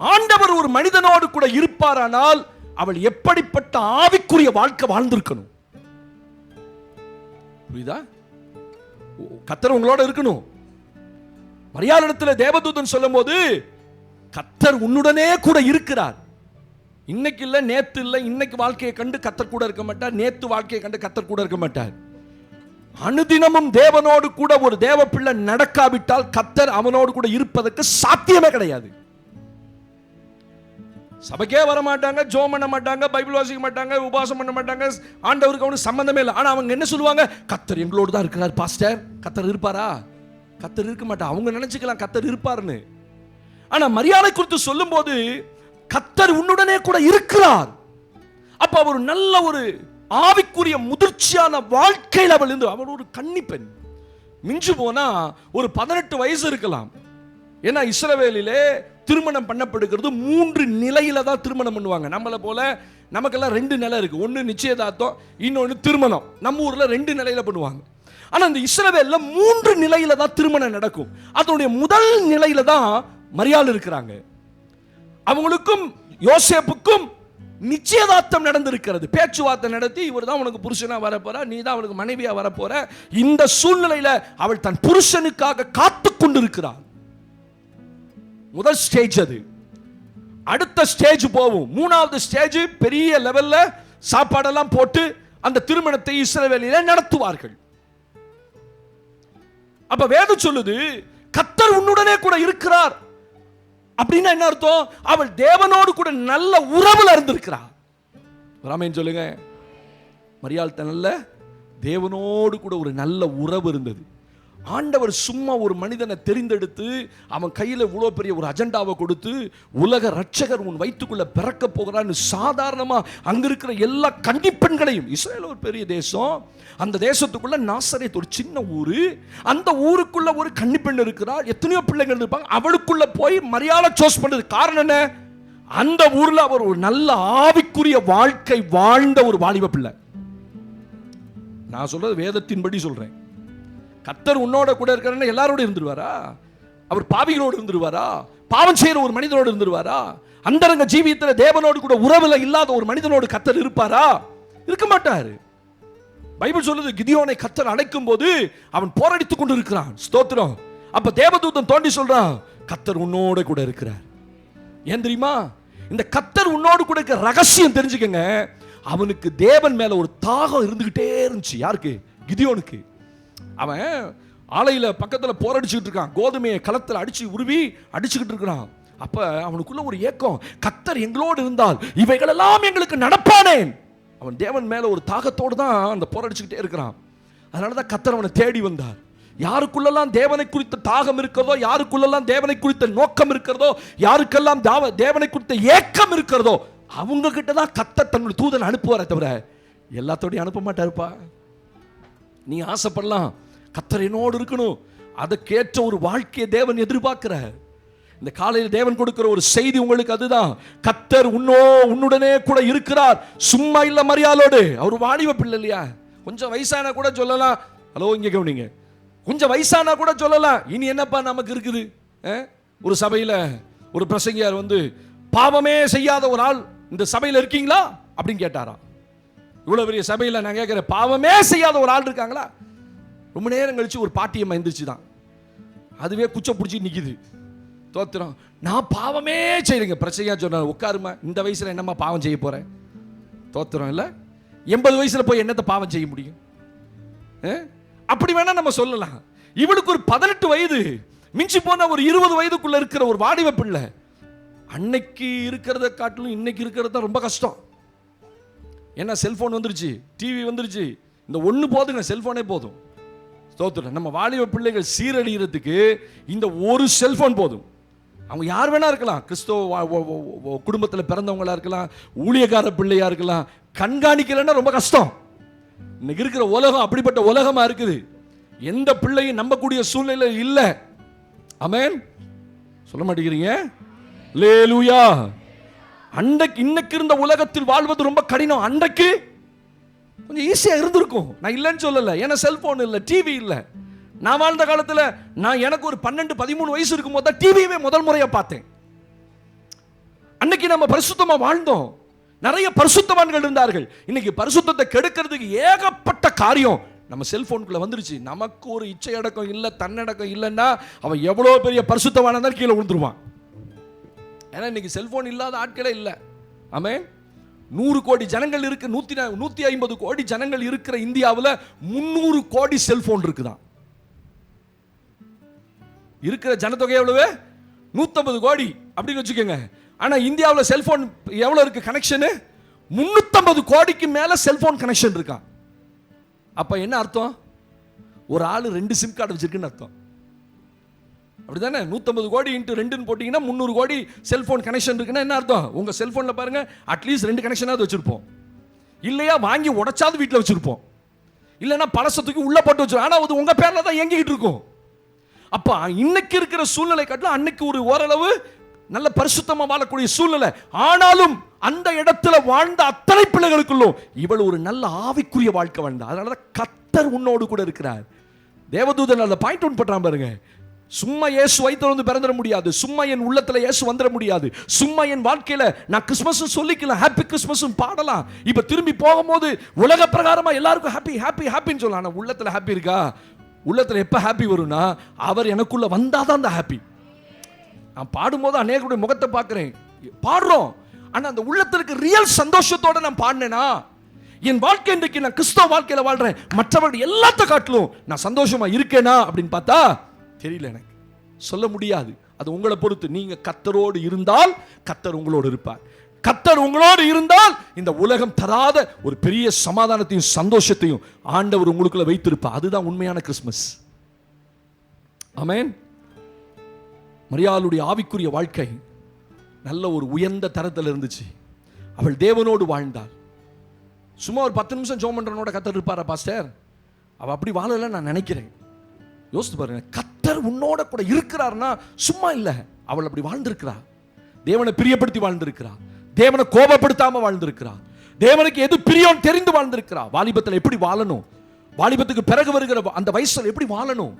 ஆண்டவர் ஒரு மனிதனோடு கூட இருப்பாரானால் அவள் எப்படிப்பட்ட ஆவிக்குரிய வாழ்க்கை வாழ்ந்திருக்கணும்? புரியுதா? கர்த்தர் உங்களோட இருக்கணும். மரியாளிடத்தில் தேவதூதன் சொல்லும் போது கர்த்தர் உன்னுடனே கூட இருக்கிறார். இன்னைக்கு இல்ல, நேத்து இல்ல, இன்னைக்கு வாழ்க்கையை கண்டு கர்த்தர் கூட இருக்க மாட்டார், நேத்து வாழ்க்கையை கண்டு கர்த்தர் கூட இருக்க மாட்டார். அனுதினமும் தேவனோடு கூட ஒரு தேவ பிள்ளை நடக்காவிட்டால் கர்த்தர் அவனோடு கூட இருப்பதற்கு சாத்தியமே கிடையாது. சபைக்கே வர மாட்டாங்க, ஜோம் பண்ண மாட்டாங்க, பைபிள் வாசிக்க மாட்டாங்க, உபவாசம் பண்ண மாட்டாங்க, ஆண்டவருக்கு அவனுக்கு சம்பந்தமே இல்லை. ஆனா அவங்க என்ன சொல்லுவாங்க? கர்த்தர் எங்களோடு தான் இருக்கிறார் பாஸ்டர். கர்த்தர் இருப்பாரா? கர்த்தர் இருக்க மாட்டா. அவங்க நினைச்சுக்கலாம் கர்த்தர் இருப்பாருன்னு. ஆனா மரியாதை குறித்து சொல்லும் போது கர்த்தர் உன்னுடனே கூட இருக்கிறார். அப்ப அவர் நல்ல ஒரு ஆவிக்குரிய முதிர்ச்சியான வாழ்க்கையில் அவள் இருந்து, அவள் ஒரு கன்னி பெண். மிஞ்சு போனா ஒரு 18 வயசு இருக்கலாம். ஏன்னா இஸ்ரவேலிலே திருமணம் பண்ணப்படுகிறது 3 நிலையில தான் திருமணம் பண்ணுவாங்க. நம்மளை போல நமக்கெல்லாம் 2 நிலை இருக்கு. ஒன்று நிச்சயதார்த்தம், இன்னொன்று திருமணம். நம்ம ஊர்ல 2 நிலையில பண்ணுவாங்க. ஆனா இந்த இஸ்ரவேல்ல 3 நிலையில தான் திருமணம் நடக்கும். அதனுடைய முதல் நிலையில தான் மரியாள் இருக்கிறாங்க. அவங்களுக்கும் யோசேப்புக்கும் நிச்சயதார்த்தம் நடந்திருக்கிறது. பேச்சுவார்த்தை நடத்தி, இவர் தான் உனக்கு புருஷனா வரப்போற, நீ தான் அவனுக்கு மனைவியா வரப்போற. இந்த சூழ்நிலையில அவள் தன் புருஷனுக்காக காத்து கொண்டிருக்கிறாள். முதல் ஸ்டேஜ் அது. அடுத்த ஸ்டேஜ் போவோம். 3வது ஸ்டேஜ் பெரிய லெவல்ல சாப்பாடெல்லாம் போட்டு அந்த திருமணத்தை இஸ்ரவேலிலே நடத்துவார்கள். அப்ப வேதம் சொல்லுது கர்த்தர் உன்னுடனே கூட இருக்கிறார். அப்படின்னா என்ன அர்த்தம்? அவள் தேவனோடு கூட நல்ல உறவுல இருந்திருக்கிறார். ஆமென் சொல்லுங்க. மரியாள் நல்ல தேவனோடு கூட ஒரு நல்ல உறவு இருந்தது. ஆண்டவர் சும்மா ஒரு மனிதனை தெரிந்தெடுத்து அவன் கையில் இவ்வளோ பெரிய ஒரு அஜெண்டாவை கொடுத்து உலக ரட்சகர் உன் வயிற்றுக்குள்ள பிறக்க போகிறான்னு சாதாரணமா அங்க இருக்கிற எல்லா கன்னிப்பெண்களையும், இஸ்ரேல் ஒரு பெரிய தேசம், அந்த தேசத்துக்குள்ள நாசரேத் ஒரு சின்ன ஊரு, அந்த ஊருக்குள்ள ஒரு கன்னிப்பெண் இருக்கிறார், எத்தனையோ பிள்ளைகள் இருப்பாங்க, அவளுக்குள்ள போய் மரியாதை சோஸ் பண்ணது காரணம் என்ன? அந்த ஊர்ல அவர் ஒரு நல்ல ஆவிக்குரிய வாழ்க்கை வாழ்ந்த ஒரு வாலிப பிள்ளை. நான் சொல்றது வேதத்தின்படி சொல்றேன். கர்த்தர் உன்னோட கூட இருக்கிறன்னு எல்லாரோட இருந்துருவாரா? அவர் பாவிகளோடு இருந்துருவாரா? பாவம் செய்யற ஒரு மனிதனோடு இருந்துருவாரா? அந்தரங்க ஜீவியத்தில் தேவனோடு கூட உறவுல இல்லாத ஒரு மனிதனோடு கர்த்தர் இருப்பாரா? இருக்க மாட்டாரு. பைபிள் சொல்லுது கிதியோனை கர்த்தர் அழைக்கும் போது அவன் போராடித்துக் கொண்டு இருக்கிறான். ஸ்தோத்திரம். அப்ப தேவதூதன் தோண்டி சொல்றான், கர்த்தர் உன்னோட கூட இருக்கிறார். ஏன் தெரியுமா? இந்த கர்த்தர் உன்னோடு கூட இருக்கிற ரகசியம் தெரிஞ்சுக்கங்க. அவனுக்கு தேவன் மேல ஒரு தாகம் இருந்துகிட்டே இருந்துச்சு. யாருக்கு? கிதியோனுக்கு. அவன் ஆலையில பக்கத்துல போராடிச்சுக்கிட்டு இருக்கான், கோதுமையை களத்துல அடிச்சு உருவி அடிச்சுக்கிட்டு இருக்கிறான். அப்ப அவனுக்குள்ள ஒரு ஏக்கம், கர்த்தர் எங்களோடு இருந்தால் இவைகளெல்லாம் எங்களுக்கு நடப்பானேன். அவன் தேவன் மேல ஒரு தாகத்தோடு தான் அந்த போராடிச்சுக்கிட்டே இருக்கிறான். அதனாலதான் கர்த்தர் அவனை தேடி வந்தார். யாருக்குள்ளெல்லாம் தேவனை குறித்த தாகம் இருக்கிறதோ, யாருக்குள்ளெல்லாம் தேவனை குறித்த நோக்கம் இருக்கிறதோ, யாருக்கெல்லாம் தேவனை குறித்த ஏக்கம் இருக்கிறதோ, அவங்க கிட்ட தான் கர்த்தர் தன்னுடைய தூதனை அனுப்புவாரே தவிர எல்லாத்தோடையும் அனுப்ப மாட்டாருப்பா. நீ ஆசைப்படலாம், கர்த்தர் என்னோடு இருக்கணும், அதற்கேற்ற ஒரு வாழ்க்கையை தேவன் எதிர்பார்க்கிறார். இந்த காலையில் தேவன் கொடுக்கிற ஒரு செய்தி உங்களுக்கு அதுதான். கர்த்தர் உன்னுடனே கூட இருக்கிறார். சும்மா இல்ல மரியாளோடு. அவர் வாலிப பிள்ளை இல்லையா? கொஞ்சம் வயசானா கூட சொல்லலாம், ஹலோ இங்க கவனிங்க, கொஞ்சம் வயசானா கூட சொல்லலாம், இனி என்னப்பா நமக்கு இருக்குது. ஒரு சபையில ஒரு பிரசங்கியார் வந்து, பாவமே செய்யாத ஒரு ஆள் இந்த சபையில இருக்கீங்களா அப்படின்னு கேட்டாராம். இவ்வளவு பெரிய சபையில நான் கேட்கிறேன், பாவமே செய்யாத ஒரு ஆள் இருக்காங்களா? ரொம்ப நேரம் கழிச்சு ஒரு பாட்டியம்மா எந்திரிச்சு தான், அதுவே குச்சை பிடிச்சி நிக்குது. தோத்திரம், நான் பாவமே செய்யுங்க. பிரச்சனையா சொன்னார், உட்காருமா, இந்த வயசுல என்னம்மா பாவம் செய்ய போறேன்? தோத்திரம் இல்ல, 80 வயசுல போய் என்னத்தை பாவம் செய்ய முடியும்? அப்படி வேணா நம்ம சொல்லலாம். இவளுக்கு ஒரு 18 வயது, மிஞ்சி போன ஒரு 20 வயதுக்குள்ள இருக்கிற ஒரு வாலிப பிள்ளை. அன்னைக்கு இருக்கிறத காட்டிலும் இன்னைக்கு இருக்கிறது தான் ரொம்ப கஷ்டம். ஏன்னா செல்போன் வந்துருச்சு, டிவி வந்துருச்சு, இந்த ஒன்று போதுங்க, செல்போனே போதும். ஸ்தோத்திரம். நம்ம வாலிப பிள்ளைகள் சீரழிகிறதுக்கு இந்த ஒரு செல்போன் போதும். அவங்க யார் வேணா இருக்கலாம், கிறிஸ்தவ குடும்பத்தில் பிறந்தவங்களா இருக்கலாம், ஊழியக்கார பிள்ளையா இருக்கலாம், கண்காணிக்கலைன்னா ரொம்ப கஷ்டம். இன்னைக்கு இருக்கிற உலகம் அப்படிப்பட்ட உலகமா இருக்குது. எந்த பிள்ளையும் நம்பக்கூடிய சூழ்நிலை இல்லை. ஆமென் சொல்ல மாட்டேங்கிறீங்க? அல்லேலூயா. அன்றைக்கு இன்னைக்கு இருந்த உலகத்தில் வாழ்வது ரொம்ப கடினம். அன்றைக்கு கொஞ்சம் ஈஸியா இருந்திருக்கும், நான் இல்லைன்னு சொல்லல. ஏன்னா செல்போன் இல்லை, டிவி இல்லை. நான் வாழ்ந்த காலத்துல எனக்கு ஒரு 12-13 வயசு இருக்கும் போது தான் டிவியே முதல் முறையா பார்த்தேன். அன்னைக்கு நம்ம பரிசுத்தமா வாழ்ந்தோம், நிறைய பரிசுத்தவான்கள் இருந்தார்கள். இன்னைக்கு பரிசுத்தத்தை கெடுக்கிறதுக்கு ஏகப்பட்ட காரியம் நம்ம செல்போனுக்குள்ள வந்துருச்சு. நமக்கு ஒரு இச்சை அடக்கம் இல்லை, தன்னடக்கம் இல்லைன்னா அவன் எவ்வளோ பெரிய பரிசுத்தவானா தான் கீழே விழுந்துருவான். ஏன்னா இன்னைக்கு செல்போன் இல்லாத ஆட்களே இல்லை. ஆமென். 100 கோடி ஜனங்கள் இருக்கு, 150 கோடி ஜனங்கள் இருக்கிற இந்தியாவில் 300 கோடி செல்போன் இருக்குதான். இருக்கிற ஜனத்தொகை எவ்வளவு? 150 கோடி அப்படின்னு வச்சுக்கோங்க. ஆனா இந்தியாவில் செல்போன் எவ்வளவு இருக்கு கனெக்ஷன்? 350 கோடிக்கு மேல செல்போன் கனெக்ஷன் இருக்கான். அப்ப என்ன அர்த்தம்? ஒரு ஆளு 2 சிம் கார்டு வச்சிருக்குன்னு அர்த்தம். அப்படிதானே? 150 கோடி இன்ட்டு 2ன்னு போட்டீங்கன்னா 300 கோடி செல்போன் கனெக்ஷன் இருக்குன்னா என்ன அர்த்தம்? உங்க செல்போன்ல பாருங்க, அட்லீஸ்ட் 2 கனெக்ஷனாவது வச்சிருப்போம். இல்லையா வாங்கி உடைச்சாவது வீட்டில் வச்சிருப்போம், இல்லைன்னா பழசத்துக்கு உள்ள போட்டு வச்சிருப்போம். ஆனா அது உங்க பேர்ல தான் இயங்கிட்டு இருக்கும். அப்ப இன்னைக்கு இருக்கிற சூழ்நிலை காட்டிலும் அன்னைக்கு ஒரு ஓரளவு நல்ல பரிசுத்தமா வாழக்கூடிய சூழ்நிலை. ஆனாலும் அந்த இடத்துல வாழ்ந்த அத்தனை பிள்ளைகளுக்குள்ளும் இவள் ஒரு நல்ல ஆவிக்குரிய வாழ்க்கை வாழ்ந்தா. அதனாலதான் கர்த்தர் உன்னோடு கூட இருக்கிறார். தேவதூதன் அந்த பாயிண்ட் ஒன் பண்றான் பாருங்க. சும்மா இயேசு வயித்துல வந்து பிறந்துட முடியாது, சும்மா என் உள்ளத்துல இயேசு வந்துட முடியாது, சும்மா என் வாழ்க்கையில நான் கிறிஸ்மஸ் சொல்லிக்கலாம், ஹாப்பி கிறிஸ்மஸ் பாடலாம். இப்ப திரும்பி போகும்போது உலக பிரகாரமா எல்லாருக்கும் ஹாப்பி ஹாப்பி ஹாப்பின்னு சொல்லலாம். ஆனா உள்ளத்துல ஹாப்பி இருக்கா? உள்ளத்துல எப்ப ஹாப்பி வரும்னா அவர் எனக்குள்ள வந்தாதான் அந்த ஹாப்பி. நான் பாடும்போது அநேகருடைய முகத்தை பார்க்கிறேன், பாடுறோம், ஆனா அந்த உள்ளத்திற்கு ரியல் சந்தோஷத்தோட நான் பாடினேனா, என் வாழ்க்கை இன்றைக்கு நான் கிறிஸ்தவ வாழ்க்கையில வாழ்றேன், மற்றவர்கள் எல்லாத்த காட்டிலும் நான் சந்தோஷமா இருக்கேனா அப்படின்னு பார்த்தா தெரியல, எனக்கு சொல்ல முடியாது. அது உங்களை பொறுத்து. நீங்க கர்த்தரோடு இருந்தால் கர்த்தர் உங்களோடு இருப்பார். கர்த்தர் உங்களோடு இருந்தால் இந்த உலகம் தராத ஒரு பெரிய சமாதானத்தையும் சந்தோஷத்தையும் ஆண்டவர் உங்களுக்குள்ள வைத்திருப்பார். அதுதான் உண்மையான கிறிஸ்மஸ். ஆமென். மரியாளுடைய ஆவிக்குரிய வாழ்க்கை நல்ல ஒரு உயர்ந்த தரத்தில் இருந்துச்சு. அவள் தேவனோடு வாழ்ந்தாள். சும்மா ஒரு 10 நிமிஷம் ஜெபம் பண்றனோட கர்த்தர் இருப்பாரா பாஸ்டர்? அவ அப்படி வாழல நான் நினைக்கிறேன். யோசித்து பாருங்க, கர்த்தர் உன்னோட கூட இருக்கிறார்னா சும்மா இல்ல, அவள் அப்படி வாழ்ந்திருக்கிறா. தேவனை பிரியப்படுத்தி வாழ்ந்திருக்கிறா, தேவனை கோபப்படுத்தாம வாழ்ந்திருக்கிறா, தேவனுக்கு எது பிரியம் தெரிந்து வாழ்ந்திருக்கிறா. வாலிபத்தில் எப்படி வாழணும், வாலிபத்துக்கு பிறகு வருகிற அந்த வயசுல எப்படி வாழணும்.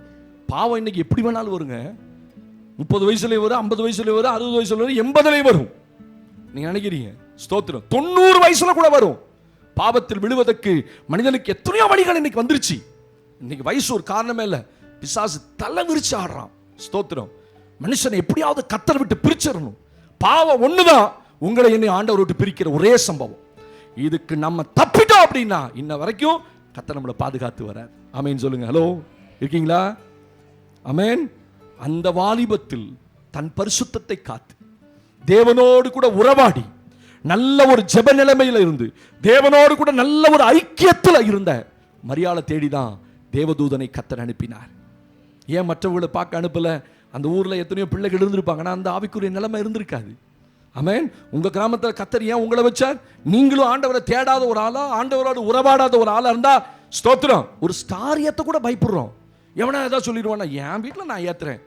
பாவம் இன்னைக்கு எப்படி வேணாலும் வருங்க. 30 வயசுல வரும், 50 வயசுல வரும், 60 வயசுல வரும், 80 வரும். நீங்க நினைக்கிறீங்க? ஸ்தோத்திரம். 90 வயசுல கூட வரும். பாவத்தில் விழுவதற்கு மனிதனுக்கு எத்தனையோ வழிகள் இன்னைக்கு வந்துருச்சு. இன்னைக்கு வயசு ஒரு காரணமே இல்லை. பிசாசு தலை விரிச்சு ஆடுறான். ஸ்தோத்திரம். மனுஷனை எப்படியாவது கர்த்தரை விட்டு பிரிச்சிடணும். பாவம் ஒண்ணுதான் உங்களை என்னை ஆண்டவர் விட்டு பிரிக்கிற ஒரே சம்பவம். இதுக்கு நம்ம தப்பிட்டோம் அப்படின்னா இன்ன வரைக்கும் கர்த்தர் நம்மளை பாதுகாத்து வரார். ஆமென் சொல்லுங்க. ஹலோ, இருக்கீங்களா? ஆமென். அந்த வாலிபத்தில் தன் பரிசுத்தத்தை காத்து தேவனோடு கூட உறவாடி நல்ல ஒரு ஜெப நிலைமையில இருந்து தேவனோடு கூட நல்ல ஒரு ஐக்கியத்தில் இருந்த மரியாளை தேடிதான் தேவதூதனை கர்த்தர் அனுப்பினார். ஏன் மற்றவர்களை பார்க்க அனுப்பல? அந்த ஊர்ல எத்தனையோ பிள்ளைகள் இருந்திருப்பாங்க, ஆனா அந்த ஆவிக்குரிய நிலைமை இருந்திருக்காது. ஆமென். உங்க கிராமத்தில் கர்த்தர் ஏன் உங்களை வச்சார்? நீங்களும் ஆண்டவரை தேடாத ஒரு ஆளா, ஆண்டவரோடு உறவாடாத ஒரு ஆளா இருந்தா ஸ்தோத்திரம். ஒரு ஸ்டார் ஏத்த கூட பயப்படுறோம். எவனா ஏதாவது சொல்லிடுவானா? என் வீட்டில் நான் ஏத்துறேன்,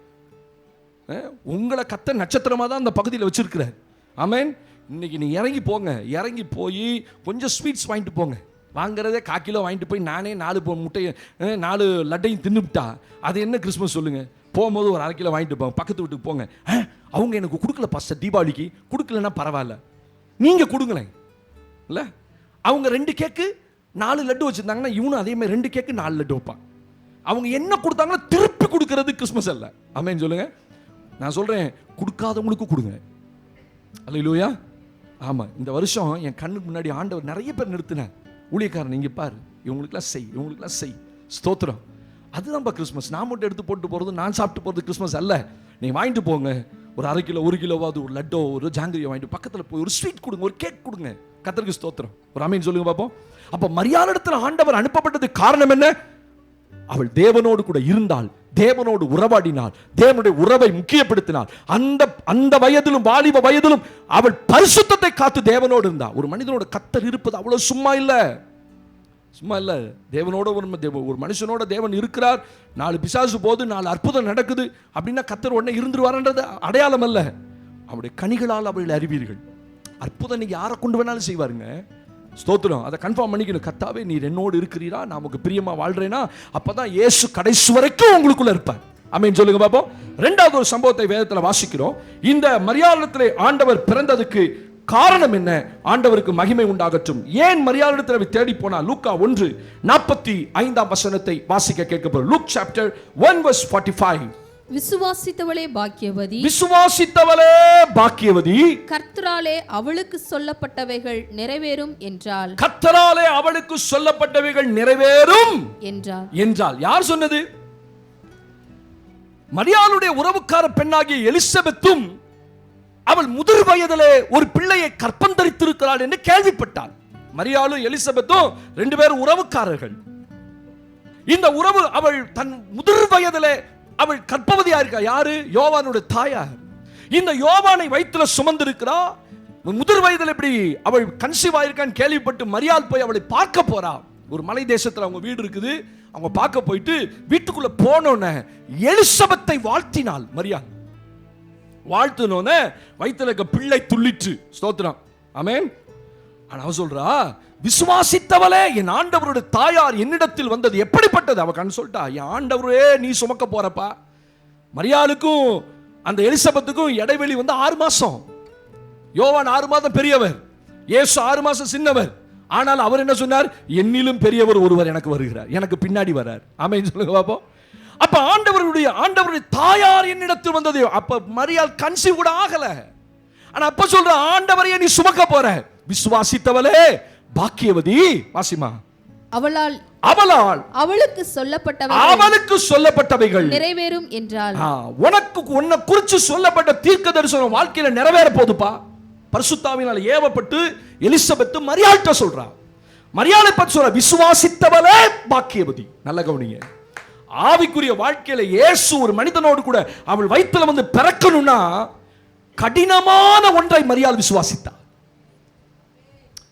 உங்களை கர்த்தர் நட்சத்திரமாக தான் அந்த பகுதியில் வச்சிருக்கிறார். ஆமென். இன்னைக்கு நீ இறங்கி போங்க, இறங்கி போய் கொஞ்சம் ஸ்வீட்ஸ் வாங்கிட்டு போங்க. வாங்குறதே 1/4 கிலோ வாங்கிட்டு போய் நானே 4 முட்டையை 4 லட்டையும் தின்னுவிட்டா அது என்ன கிறிஸ்மஸ் சொல்லுங்க? போகும்போது ஒரு 1/2 கிலோ வாங்கிட்டு போங்க, பக்கத்து வீட்டுக்கு போங்க. அவங்க எனக்கு கொடுக்கல பாஸ்டர், தீபாவளிக்கு கொடுக்கலன்னா பரவாயில்ல, நீங்கள் கொடுங்களேன் இல்லை. அவங்க 2 கேக்கு 4 லட்டு வச்சுருந்தாங்கன்னா இவனும் அதே மாதிரி 2 கேக்கு 4 லட்டு வைப்பான். அவங்க என்ன கொடுத்தாங்களோ திருப்பி கொடுக்கறது கிறிஸ்மஸ் அல்ல. ஆமென் சொல்லுங்க. நான் சொல்கிறேன், கொடுக்காதவங்களுக்கு கொடுங்க. அல்லேலூயா. ஆமாம், இந்த வருஷம் என் கண்ணுக்கு முன்னாடி ஆண்டவர் நிறைய பேர் நிறுத்தினேன். ஊழியக்காரன் இங்கே பாரு, இவங்களுக்குலாம் செய், இவங்களுக்குலாம் செய். ஸ்தோத்திரம். அதுதான்ப்பா கிறிஸ்மஸ். நான் மட்டும் எடுத்து போட்டு போகிறது, நான் சாப்பிட்டு போகிறது கிறிஸ்மஸ் அல்ல. நீங்கள் வாங்கிட்டு போங்க, ஒரு 1/2 கிலோ 1 கிலோவாவது ஒரு லட்டோ ஒரு ஜாங்கிரியோ வாங்கிட்டு பக்கத்தில் போய் ஒரு ஸ்வீட் கொடுங்க, ஒரு கேக் கொடுங்க. கர்த்தருக்கு ஸ்தோத்திரம். ஒரு ஆமீன் சொல்லுங்க பார்ப்போம். அப்போ மரியாளிடத்தில் ஆண்டவர் அனுப்பப்பட்டது காரணம் என்ன? அவள் தேவனோடு கூட இருந்தாள், தேவனோடு உறவாடினாள், தேவனுடைய உறவை முக்கியப்படுத்தினாள். அந்த வயதிலும் வாலிப வயதிலும் அவள் பரிசுத்தத்தை காத்து தேவனோடு இருந்தாள். ஒரு மனிதனோட கர்த்தர் இருப்பது அவ்வளவு சும்மா இல்லை, சும்மா இல்லை. தேவனோட ஒரு மனுஷனோட தேவன் இருக்கிறார். 4 பிசாசு போது 4 அற்புதம் நடக்குது அப்படின்னா கர்த்தர் உடனே இருந்துருவார்ன்றது அடையாளம் அல்ல. அவருடைய கனிகளால் அவர்கள் அறிவீர்கள். அற்புதம் நீங்க யாரை கொண்டு வேணாலும் செய்வாருங்க. ஸ்தோத்திரம். அதை கன்ஃபார்ம் பண்ணிக்கணும். கர்த்தாவே நீர் என்னோடு இருக்கிறீரா, நமக்கு பிரியமா வாழ்றேனா, அப்பதான் இயேசு கடைசி வரைக்கும் உங்களுக்குள்ள இருப்பார். ஆமென் சொல்லுங்க பாப்போம். 2வது ஒரு சம்பவத்தை வேதத்தில் வாசிக்கிறோம். இந்த மரியாளிடத்திலே ஆண்டவர் பிறந்ததுக்கு காரணம் என்ன? ஆண்டவருக்கு மகிமை உண்டாகட்டும். ஏன் மரியாளிடத்தில் தேடி போனா? லூக்கா 1:45 வாசிக்க கேட்கப்படும். Look chapter 1:45. விசுவாசித்தவளே பாக்கியவதி, விசுவாசித்தவளே பாக்கியவதி, கர்த்தராலே அவளுக்கு சொல்லப்பட்டவைகள் நிறைவேறும் என்றாள். கர்த்தராலே அவளுக்கு சொல்லப்பட்டவைகள் நிறைவேறும் என்றால் யார் சொன்னது? மரியாளுடைய உறவுக்கார பெண்ணாகிய எலிசபெத்தும் அவள் முதிர் வயதிலே ஒரு பிள்ளையை கற்பந்தரித்திருக்கிறாள் என்று கேள்விப்பட்டாள். மரியாளும் எலிசபெத்தும் 2 பேரும் உறவுக்காரர்கள். இந்த உறவு அவள் தன் முதிர் வயதிலே அவள் கர்ப்பவதியா இருக்கா. யாரு? யோவானுடைய தாயார். இந்த யோவானை வயிற்றுல சுமந்திருக்கிறா. முதிர் வயதில் எப்படி அவள் கன்சீவ் ஆயிருக்கான்னு கேள்விப்பட்டு மரியாள் போய் அவளை பார்க்க போறா. ஒரு மலை தேசத்தில் அவங்க வீடு இருக்குது. அவங்க பார்க்க போயிட்டு வீட்டுக்குள்ள போனோன்னு எலிசபெத்தை வாழ்த்தினாள். மரியாள் வாழ்த்தினோன்னு வயிற்றுல இருக்க பிள்ளை துள்ளிற்று. ஸ்தோத்திரம். ஆமென். ஆனா அவ சொல்றா, விசுவாசித்தவளே, என் ஆண்டவருடைய தாயார் என்னிடத்தில் வந்தது எப்படிப்பட்டது? அவ கண் சொல்லிட்டா, என் ஆண்டவரே நீ சுமக்க போறப்பா. மரியாளுக்கும் அந்த எலிசபெத்துக்கும் இடைவெளி 6 மாசம். யோவான் 6 மாதம் பெரியவர், இயேசு 6 மாசம் சின்னவர். ஆனால் அவர் என்ன சொன்னார்? என்னிலும் பெரியவர் ஒருவர் எனக்கு வருகிறார், எனக்கு பின்னாடி வரார். ஆமென் சொல்லுங்க பாப்போம். அப்ப ஆண்டவருடைய தாயார் என்னிடத்தில் வந்தது. அப்ப மரியாள் கன்சீவ் கூட ஆகல. ஆனா அப்ப சொல்ற, ஆண்டவரையே நீ சுமக்க போற. விசுவாசித்தவளே பாக்கியவதி. வாசிமா. அவளால் அவளுக்கு சொல்லப்பட்டவைகள் நிறைவேறும் என்றால், உன்னை குறித்து சொல்லப்பட்ட தீர்க்க தரிசனம் வாழ்க்கையில நிறைவேற போதுப்பா. பரிசுத்தாவினால் ஏவப்பட்டு எலிசபெத்து மரியாள்கிட்ட சொல்றா. மரியாளை பற்றி சொல்ற, விசுவாசித்தவளே பாக்கியவதி. நல்ல கவனிங்க. ஆவிக்குரிய வாழ்க்கையில இயேசு ஒரு மனிதனோடு கூட அவள் வயித்துல வந்து பிறக்கணும்னா கடினமான ஒன்றை மரியாள் விசுவாசித்தா.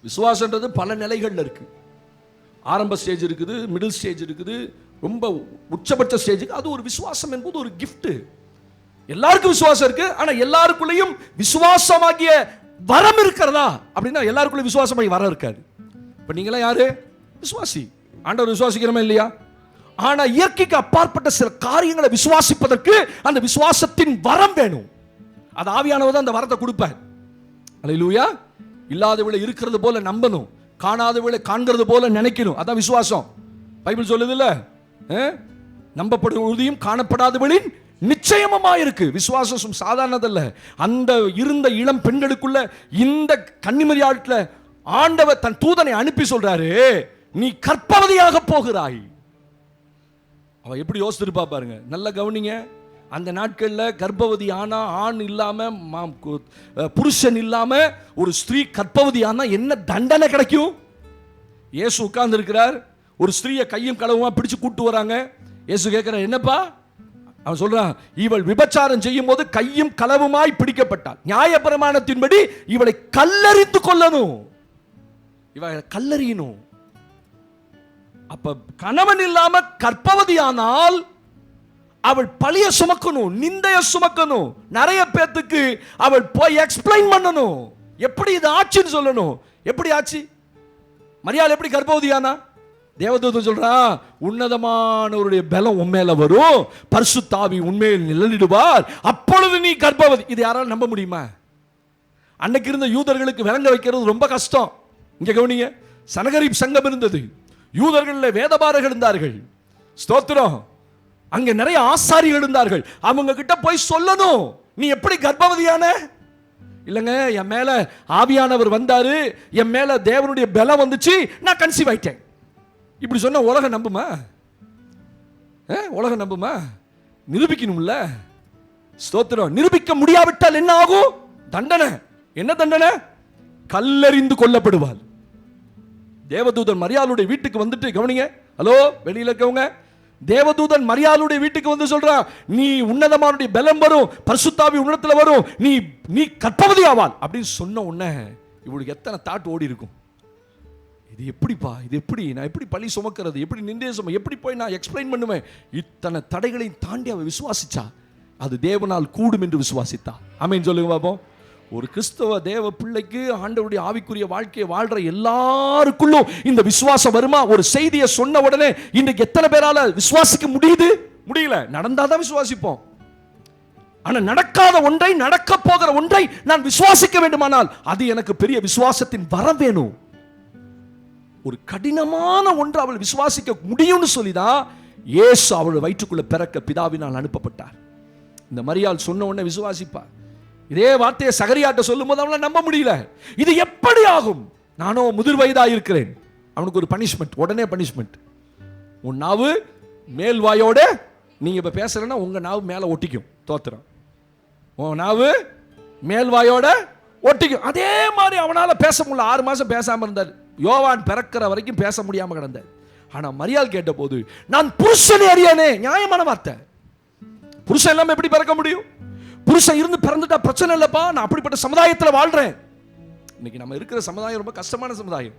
விசுவாசன்றது பல நிலைகள்ல இருக்கு. ஆரம்ப ஸ்டேஜ் இருக்குது, மிடில் ஸ்டேஜ் இருக்குது, ரொம்ப உச்சபட்ச ஸ்டேஜுக்கு. அது ஒரு விசுவாசம் என்பது ஒரு கிஃப்ட். எல்லாருக்கும் விசுவாசம் இருக்கு. ஆனா எல்லாருக்குள்ளேயும் விசுவாசமாகிய வரம் இருக்கிறதா அப்படின்னா எல்லாருக்குள்ளேயும் விசுவாசமாகி வரம் இருக்காது. இப்ப நீங்களாம் யாரு? விசுவாசி. ஆண்டவர் விசுவாசிக்கிறோமா இல்லையா? ஆனா இயற்கைக்கு அப்பாற்பட்ட சில காரியங்களை விசுவாசிப்பதற்கு அந்த விசுவாசத்தின் வரம் வேணும். அது ஆவியானவர் தான் அந்த வரத்தை கொடுப்பார். அல்லேலூயா. இல்லாதவளை இருக்கிறது போல நம்பணும், காணாதவளை காண்கிறது போல நினைக்கணும். அதான் விசுவாசம். பைபிள் சொல்லுது இல்ல, நம்பப்படுவதையும் காணப்படாதவளின் நிச்சயமா இருக்கு. விசுவாசம் சாதாரணதல்ல. அந்த இருந்த இளம் பெண்களுக்குள்ள இந்த கன்னிமரியாட்டில் ஆண்டவர் தன் தூதனை அனுப்பி சொல்றாரு, நீ கர்ப்பவதியாக போகிறாய். அவ எப்படி யோசிச்சிருப்பா பாருங்க. நல்ல கவனிங்க. அந்த நாட்களில் கர்ப்பவதி ஆனா, ஆண் இல்லாம புருஷன் இல்லாம ஒரு ஸ்திரீ கர்ப்பவதி ஆனா என்ன தண்டனை கிடைக்கும்? இயேசு உட்கார்ந்து இருக்கிறார். ஒரு ஸ்திரீயை கையும் களவுமா பிடிச்சு கூட்டு வராங்க. இயேசு கேட்கிறார், என்னப்பா? அவன் சொல்றான், இவள் விபச்சாரம் செய்யும் போது கையும் களவுமாய் பிடிக்கப்பட்டாள். நியாய பிரமாணத்தின்படி இவளை கல்லறிந்து கொள்ளணும், இவளை கல்லறியணும். அப்ப கணவன் இல்லாம கர்ப்பவதி ஆனால் அவள் பழிய சுமக்கணும், நிந்தைய சுமக்கணும். நிறைய பேத்துக்கு அவள் போய் எக்ஸ்பிளைன் பண்ணணும், எப்படி இது ஆச்சுன்னு சொல்லணும். எப்படி ஆச்சு? மரியாள் எப்படி கர்ப்பவதியானா? தேவதூதன் சொல்றான், உன்னதமானவருடைய பலம் உண்மையில வரும், பரிசுத்த ஆவி உண்மையில் நிழலிடுவார், அப்பொழுது நீ கர்ப்பவதி. இது யாராலும் நம்ப முடியுமா? அன்னைக்கு இருந்த யூதர்களுக்கு விளங்க வைக்கிறது ரொம்ப கஷ்டம். இங்க கவனிங்க, சனகரிப் சங்கம் இருந்தது, யூதர்களில் வேதபாரகர்கள் இருந்தார்கள். ஸ்தோத்திரம். அங்க நிறைய ஆசாரிகள் இருந்தார்கள். அவங்க கிட்ட போய் சொல்லணும், நீ எப்படி கர்ப்பவதியான? இல்லைங்க, என் மேல ஆவியானவர் வந்தாரு, என் மேல தேவனுடைய பலம் வந்துச்சு, நான் கன்சீவ் ஆயிட்டேன். இப்படி சொன்ன உலகம் நம்புமா? உலகம் நம்புமா? நிரூபிக்கணும்ல. ஸ்தோத்திரம். நிரூபிக்க முடியாவிட்டால் என்ன ஆகும்? தண்டனை. என்ன தண்டனை? கல்லெறிந்து கொல்லப்படுவாள். தேவதூதன் மரியாளுடைய வீட்டுக்கு வந்துட்டு, கவனிங்க, ஹலோ வெளியில இருக்கவங்க, தேவதூதன் மரியாளுடைய வீட்டுக்கு வந்து சொல்றான், நீ உன்னதமானுடைய பலம் வரும், பரிசுத்தாவி உன்னதத்துல வரும், நீ கர்ப்பவதி ஆவாள் அப்படின்னு சொன்ன உடனே இவளுக்கு எத்தனை தாட் ஓடி இருக்கும். இது எப்படிப்பா, இது எப்படி, நான் எப்படி பழி சுமக்கிறது, எப்படி நிந்தைய சும, எப்படி போய் நான் எக்ஸ்பிளைன் பண்ணுவேன்? இத்தனை தடைகளையும் தாண்டி அவ விசுவாசிச்சா. அது தேவனால் கூடும் என்று விசுவாசித்தா. ஆமென் சொல்லுங்க பாப்போம். ஒரு கிறிஸ்தவ தேவ பிள்ளைக்கு ஆண்டவருடைய ஆவிக்குரிய வாழ்க்கையை வாழ்ற எல்லாருக்குள்ளும் இந்த விசுவாசம் வருமா? ஒரு செய்தியை சொன்ன உடனே இன்றைக்கு எத்தனை பேரால விசுவாசிக்க முடியுது? முடியல. நடந்தாதான் விசுவாசிப்போம். ஆனா நடக்காத ஒன்றை, நடக்க போகிற ஒன்றை நான் விசுவாசிக்க வேண்டுமானால் அது எனக்கு பெரிய விசுவாசத்தின் வரம் வேணும். ஒரு கடினமான ஒன்று அவள் விசுவாசிக்க முடியும்னு சொல்லிதான் இயேசு அவள் வயிற்றுக்குள்ள பிறக்க பிதாவினால் அனுப்பப்பட்டார். இந்த மரியாள் சொன்ன உடனே விசுவாசிப்பா. இதே வார்த்தையை சகரியாட்ட சொல்லும் போது அவளை நம்ப முடியல. இது எப்படி ஆகும்? நானோ முதிர் வயதா இருக்கிறேன். அவனுக்கு ஒரு பனிஷ்மெண்ட், உடனே பனிஷ்மெண்ட். உன் நாவு மேல் வாயோட, நீங்க இப்ப பேசலன்னா உங்க நாவு மேல ஒட்டிக்கும். தோத்திரம். உன் நாவு மேல் வாயோட ஒட்டிக்கும். அதே மாதிரி அவனால பேச முடியல. 6 மாசம் பேசாம இருந்தார். யோவான் பிறக்கிற வரைக்கும் பேச முடியாம கிடந்தார். ஆனா மரியாள் கேட்ட போது, நான் புருஷனை அறியானே. நியாயமான வார்த்தை. புருஷன் இல்லாம எப்படி பிறக்க முடியும்? புருஷன் இருந்து பிறந்துட்டா பிரச்சனை இல்லப்பா, நான் அப்படிப்பட்ட சமுதாயத்தில் வாழ்றேன். இன்னைக்கு நம்ம இருக்கிற சமுதாயம் ரொம்ப கஷ்டமான சமுதாயம்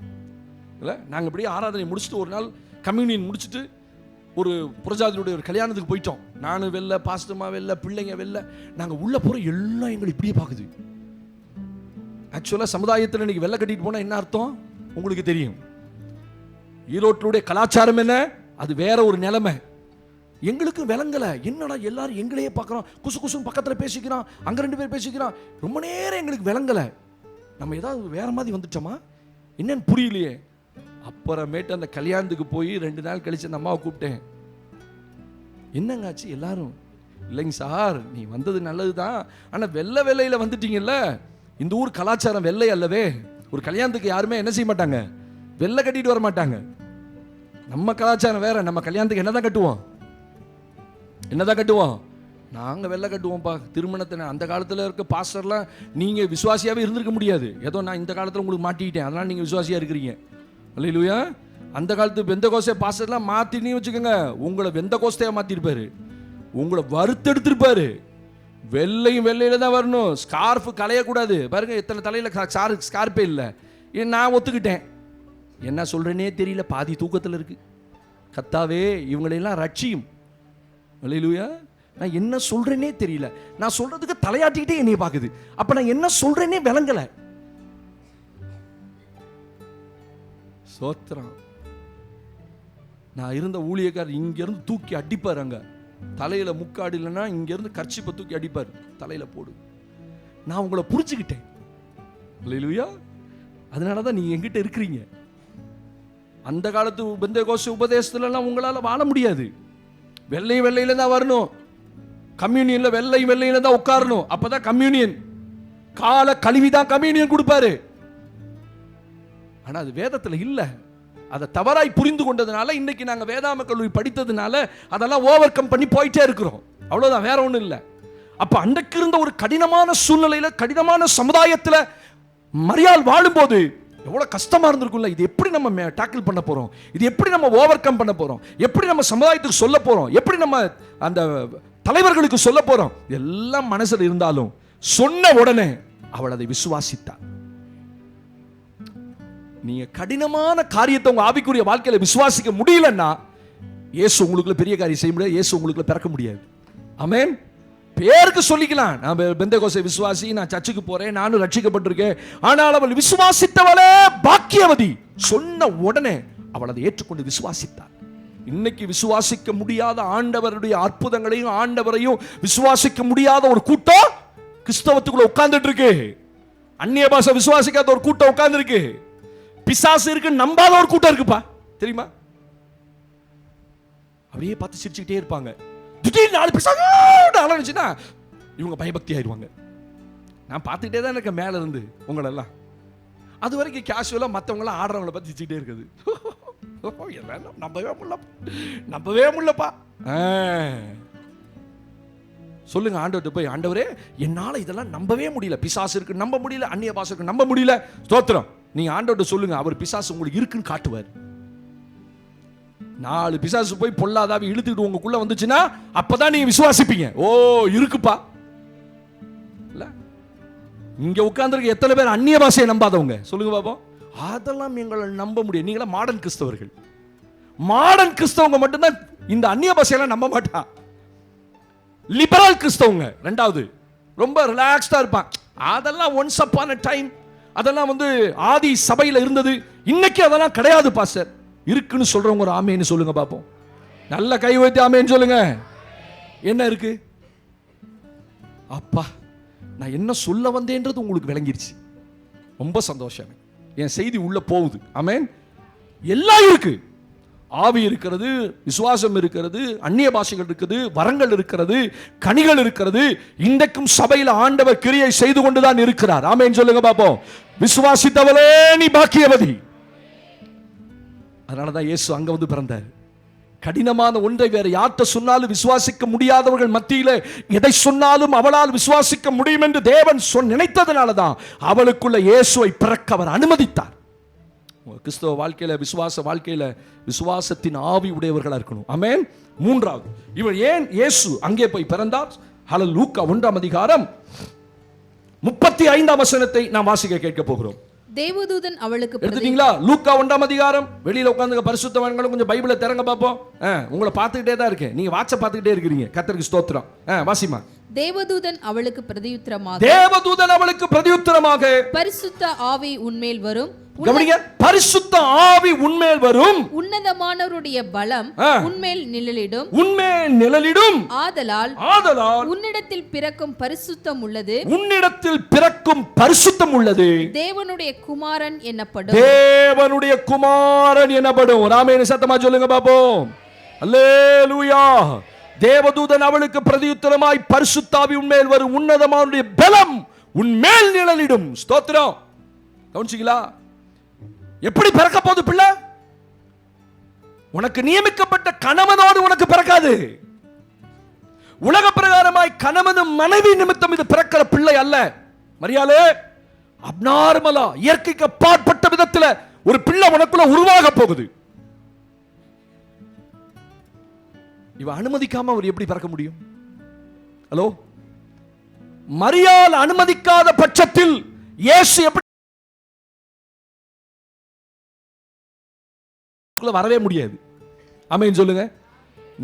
இல்ல. நாங்க இப்படியே ஆராதனை முடிச்சுட்டு ஒரு நாள் கம்யூனியன் முடிச்சுட்டு ஒரு புரஜாதியுடைய ஒரு கல்யாணத்துக்கு போயிட்டோம். நானும் வெளில, பாஸ்டர்மா வெளில, பிள்ளைங்க வெளில. நாங்க உள்ள போற எல்லாம் எங்களை இப்படியே பாக்குது. ஆக்சுவலா சமுதாயத்தில் இன்னைக்கு வெள்ளை கட்டிட்டு போனா என்ன அர்த்தம் உங்களுக்கு தெரியும். ஈரோட்டுடைய கலாச்சாரம் என்ன, அது வேற ஒரு நிலைமை. எங்களுக்கு விளங்கல. என்னடா எல்லாரும் எங்களையே பார்க்கறோம், குசு குசுன்னு பக்கத்துல பேசிக்கிறான், அங்க 2 பேர் பேசிக்கிறான். ரொம்ப நேரம் எங்களுக்கு விளங்கல. நம்ம ஏதாவது வேற மாதிரி வந்துட்டோமா என்னன்னு புரியலையே. அப்புறமேட்டு அந்த கல்யாணத்துக்கு போய் 2 நாள் கழிச்சு அந்த அம்மாவை கூப்பிட்டேன். என்னங்க ஆச்சு? எல்லாரும் இல்லைங்க சார், நீ வந்தது நல்லதுதான், ஆனா வெள்ளை வெள்ளையில வந்துட்டீங்கல்ல. இந்த ஊர் கலாச்சாரம் வெள்ளை அல்லவே. ஒரு கல்யாணத்துக்கு யாருமே என்ன செய்ய மாட்டாங்க, வெள்ளை கட்டிட்டு வர மாட்டாங்க. நம்ம கலாச்சாரம் வேற. நம்ம கல்யாணத்துக்கு என்னதான் கட்டுவோம்? என்னதான் கட்டுவோம்? நாங்க வெள்ளை கட்டுவோம்ப்பா. திருமணத்தை அந்த காலத்துல இருக்க பாஸ்டர்லாம் நீங்க விசுவாசியாவே இருந்திருக்க முடியாது. ஏதோ நான் இந்த காலத்துல உங்களுக்கு மாட்டிக்கிட்டேன், அதனால நீங்க விசுவாசியா இருக்கிறீங்க. அல்லேலூயா. அந்த காலத்து பெந்தகோஸ்தே பாஸ்டர்லாம் மாத்தினீங்க வச்சுக்கோங்க, உங்களை பெந்தகோஸ்தையா மாத்திருப்பாரு, உங்களை வறுத்தெடுத்திருப்பாரு. வெள்ளையும் வெள்ளையில தான் வரணும். ஸ்கார்ஃப் களையக்கூடாது. பாருங்க எத்தனை தலையில ஸ்கார்பே இல்லை. நான் ஒத்துக்கிட்டேன். என்ன சொல்றேனே தெரியல, பாதி தூக்கத்தில் இருக்கு. கத்தாவே இவங்களெல்லாம் ரட்சியும். அல்லேலூயா. நான் என்ன சொல்றேனே தெரியல. நான் சொல்றதுக்கு தலையாட்டிக்கிட்டே என்னைய பாக்குது. அப்ப நான் என்ன சொல்றேனே விளங்கல. சோத்திரம். நான் இருந்த ஊழியக்காரர் இங்க இருந்து தூக்கி அடிப்பார். அங்க தலையில முக்காடு இல்லைன்னா இங்க இருந்து கர்ச்சிப்பை தூக்கி அடிப்பார். தலையில போடு. நான் உங்களை புரிஞ்சுக்கிட்டேன். அல்லேலூயா. அதனாலதான் நீங்க என்கிட்ட இருக்கிறீங்க. அந்த காலத்து பெந்தேகோஸ்தே உபதேசத்துல எல்லாம் உங்களால வாழ முடியாது. வெள்ளை வெள்ளையில தான் வரணும். கம்யூனியன்ல வெள்ளை வெள்ளையில தான் உட்காரணும். அப்பதான் கம்யூனியன். கால கழுவிதான் கம்யூனியன் கொடுப்பாரு. ஆனா அது வேதத்துல இல்ல. அதை தவறாய் புரிந்து கொண்டதுனால இன்னைக்கு நாங்க வேதாம கல்லூரி படித்ததுனால அதெல்லாம் ஓவர் கம் பண்ணி போயிட்டே இருக்கிறோம். அவ்வளவுதான், வேற ஒண்ணும் இல்லை. அப்ப அன்றைக்கு இருந்த ஒரு கடினமான சூழ்நிலையில, கடினமான சமுதாயத்துல மரியாள் வாழும்போது எவ்வளவு கஷ்டமா இருந்திருக்கும்ல. இது எப்படி நம்ம டாக்கிள் பண்ண போறோம்? இது எப்படி நம்ம ஓவர் கம் பண்ண போறோம்? எப்படி நம்ம சமுதாயத்துக்கு சொல்ல போறோம்? எப்படி நம்ம அந்த தலைவர்களுக்கு சொல்ல போறோம்? எல்லாம் மனசுல இருந்தாலும் சொன்ன உடனே அவள் அதை விசுவாசித்தாள். நீங்க கடினமான காரியத்தை உங்க ஆவிக்குரிய வாழ்க்கையில விசுவாசிக்க முடியலன்னா இயேசு உங்களுக்குள்ள பெரிய காரியம் செய்ய முடியாது. இயேசு உங்களுக்குள்ள பிறக்க முடியாது. ஆமென். பேருக்கு சொல்லிக்கலாம், நான் பெந்தேகோஸ்தே விசுவாசி, நான் சர்ச்சுக்கு போறேன், நானும் ரட்சிக்கப்பட்டிருக்கேன். ஆனால் அவள் விசுவாசித்தவளே பாக்கியவதி. சொன்ன உடனே அவள் அதை ஏற்றுக்கொண்டு விசுவாசித்தாள். இன்னைக்கு விசுவாசிக்க முடியாத ஆண்டவருடைய அற்புதங்களையும் ஆண்டவரையும் விசுவாசிக்க முடியாத ஒரு கூட்டம் கிறிஸ்தவத்துக்குள்ள உட்கார்ந்துட்டு இருக்கு. அந்நிய பாஷை விசுவாசிக்காத ஒரு கூட்டம் உட்கார்ந்து இருக்கு. பிசாசு இருக்கு நம்பாத ஒரு கூட்டம் இருக்குப்பா, தெரியுமா? அப்படியே பார்த்து சிரிச்சுக்கிட்டே இருப்பாங்க. திடீர்னு நாலு பிசாசு அலனுச்சுன்னா இவங்க பயபக்தி ஆயிடுவாங்க. நான் பார்த்துக்கிட்டே தான் இருக்கேன் மேல இருந்து உங்களெல்லாம். அது வரைக்கும் கேஷுவலா மற்றவங்களாம் ஆடுறவங்களை பார்த்து சிரிச்சுக்கிட்டே இருக்குது. நம்பவே முடியலப்பா. சொல்லுங்க ஆண்டவர்கிட்ட போய், ஆண்டவரே என்னால இதெல்லாம் நம்பவே முடியல, பிசாசு இருக்கு நம்ப முடியல, அந்நிய பாஷைக்கு நம்ப முடியல. ஸ்தோத்திரம். நீங்க ஆண்டவர்கிட்ட சொல்லுங்க, அவர் பிசாசு உங்களுக்கு இருக்குன்னு காட்டுவார். 4 பிசாசு போய் பொல்லாதாவி இழுத்துக்கிட்டு உங்களுக்குள்ள வந்துச்சுன்னா அப்பதான் நீங்க விசுவாசிப்பீங்க. ஓ இருக்குப்பா. இல்ல இங்க உட்கார்ந்துருக்க எத்தனை பேர் அந்நிய பாஷையை நம்பாதவங்க சொல்லுங்க பாப்போம். அதெல்லாம் எங்களை நம்ப முடியும். நீங்களா மாடர்ன் கிறிஸ்தவர்கள். மாடர்ன் கிறிஸ்தவங்க மட்டும்தான் இந்த அந்நிய பாஷையெல்லாம் நம்ப மாட்டா. லிபரல் கிறிஸ்தவங்க ரெண்டாவது ரொம்ப ரிலாக்ஸ்டா இருப்பான். அதெல்லாம் ஒன்ஸ் அப்பான் எ டைம், அதெல்லாம் ஆதி சபையில இருந்தது, இன்னைக்கு அதெல்லாம் கிடையாது பாஸ்டர். இருக்குன்னு சொல்றவங்க ஒரு ஆமேன்னு சொல்லுங்க பாப்போம். நல்ல கை வைத்து ஆமேன்னு சொல்லுங்க. என்ன இருக்கு? அப்பா நான் என்ன சொல்ல வந்தேன்றது உங்களுக்கு விளங்கிருச்சு. ரொம்ப சந்தோஷம். என் செய்தி உள்ள போகுது. ஆமென். எல்லாம் இருக்கு. ஆவி இருக்கிறது, விசுவாசம் இருக்கிறது, அந்நிய பாஷைகள் இருக்குது, வரங்கள் இருக்கிறது, கனிகள் இருக்கிறது. இன்றைக்கும் சபையில் ஆண்டவர் கிரியை செய்து கொண்டுதான் இருக்கிறார். ஆமென் சொல்லுங்க பாப்போம். விசுவாசித்தவளே நீ பாக்கியவதி. அதனாலதான் இயேசு அங்க பிறந்தார். கடினமான ஒன்றை வேற யார்கிட்ட சொன்னாலும் விசுவாசிக்க முடியாதவர்கள் மத்தியில எதை சொன்னாலும் அவளால் விசுவாசிக்க முடியும் என்று தேவன் நினைத்ததனாலதான் அவளுக்குள்ள இயேசுவை பிறக்க அவர் அனுமதித்தார். கிறிஸ்தவ வாழ்க்கையில, விசுவாச வாழ்க்கையில விசுவாசத்தின் ஆவி உடையவர்களா இருக்கணும். ஆமென். மூன்றாவது, இவர் ஏன் இயேசு அங்கே போய் பிறந்தார்? ஹல்லேலூயா. லூக்கா 1ஆம் அதிகாரம் 35ஆம் வசனத்தை நாம் வாசிக்க கேட்க போகிறோம். தேவதூதன் அவளுக்கு எடுத்துட்டீங்களா? லூக்கா 1ஆம் அதிகாரம். வெளியில உட்கார்ந்து பரிசுத்தவான்களும் கொஞ்சம் பைபிளை திறங்க பாப்போம். உங்களை பார்த்துக்கிட்டே தான் இருக்கேன், நீங்க வாட்ச பார்த்துக்கிட்டே இருக்கிறீங்க. கர்த்தருக்கு ஸ்தோத்திரம். வாசிமா. தேவதூதன் அவளுக்கு பிரதியுத்தரமாக பரிசுத்த ஆவி உன்மேல் வரும். கவனிங்க, பரிசுத்த ஆவி உன்மேல் வரும். உன்னதமானவருடைய பலம் உன்மேல் நிழலிடும். ஆதலால் உன்னிடத்தில் பிறக்கும் பரிசுத்தம் உள்ளது. தேவனுடைய குமாரன் எனப்படும். ராமேனு சத்தமா சொல்லுங்க பாப்போம். அல்லேலூயா. தேவதூதன் அவளுக்கு பிரதியுத்தரமாய் பரிசுத்த ஆவி உன்மேல் வரும், உன்னதமானவருடைய பலம் உன்மேல் நிழலிடும். ஸ்தோத்திரம். கவனிச்சீங்களா? எப்படி பிறக்க போகுது பிள்ளை? உனக்கு நியமிக்கப்பட்ட கணவனோடு உனக்கு பிறக்காது. உலக பிரகாரமாய் கணவனும் மனைவி நிமித்தம் இது பிறக்கிற பிள்ளை அல்ல. மரியாளே, அப்நார்மலா இயற்கைக்கு அப்பாற்பட்ட விதத்தில் ஒரு பிள்ளை உனக்குள்ள உருவாக போகுது. இவ அனுமதிக்காம அவர் எப்படி பிறக்க முடியும்? ஹலோ, மரியாள் அனுமதிக்காத பட்சத்தில் இயேசு எப்படி வரவே முடியாது. ஆமென் சொல்லுங்க.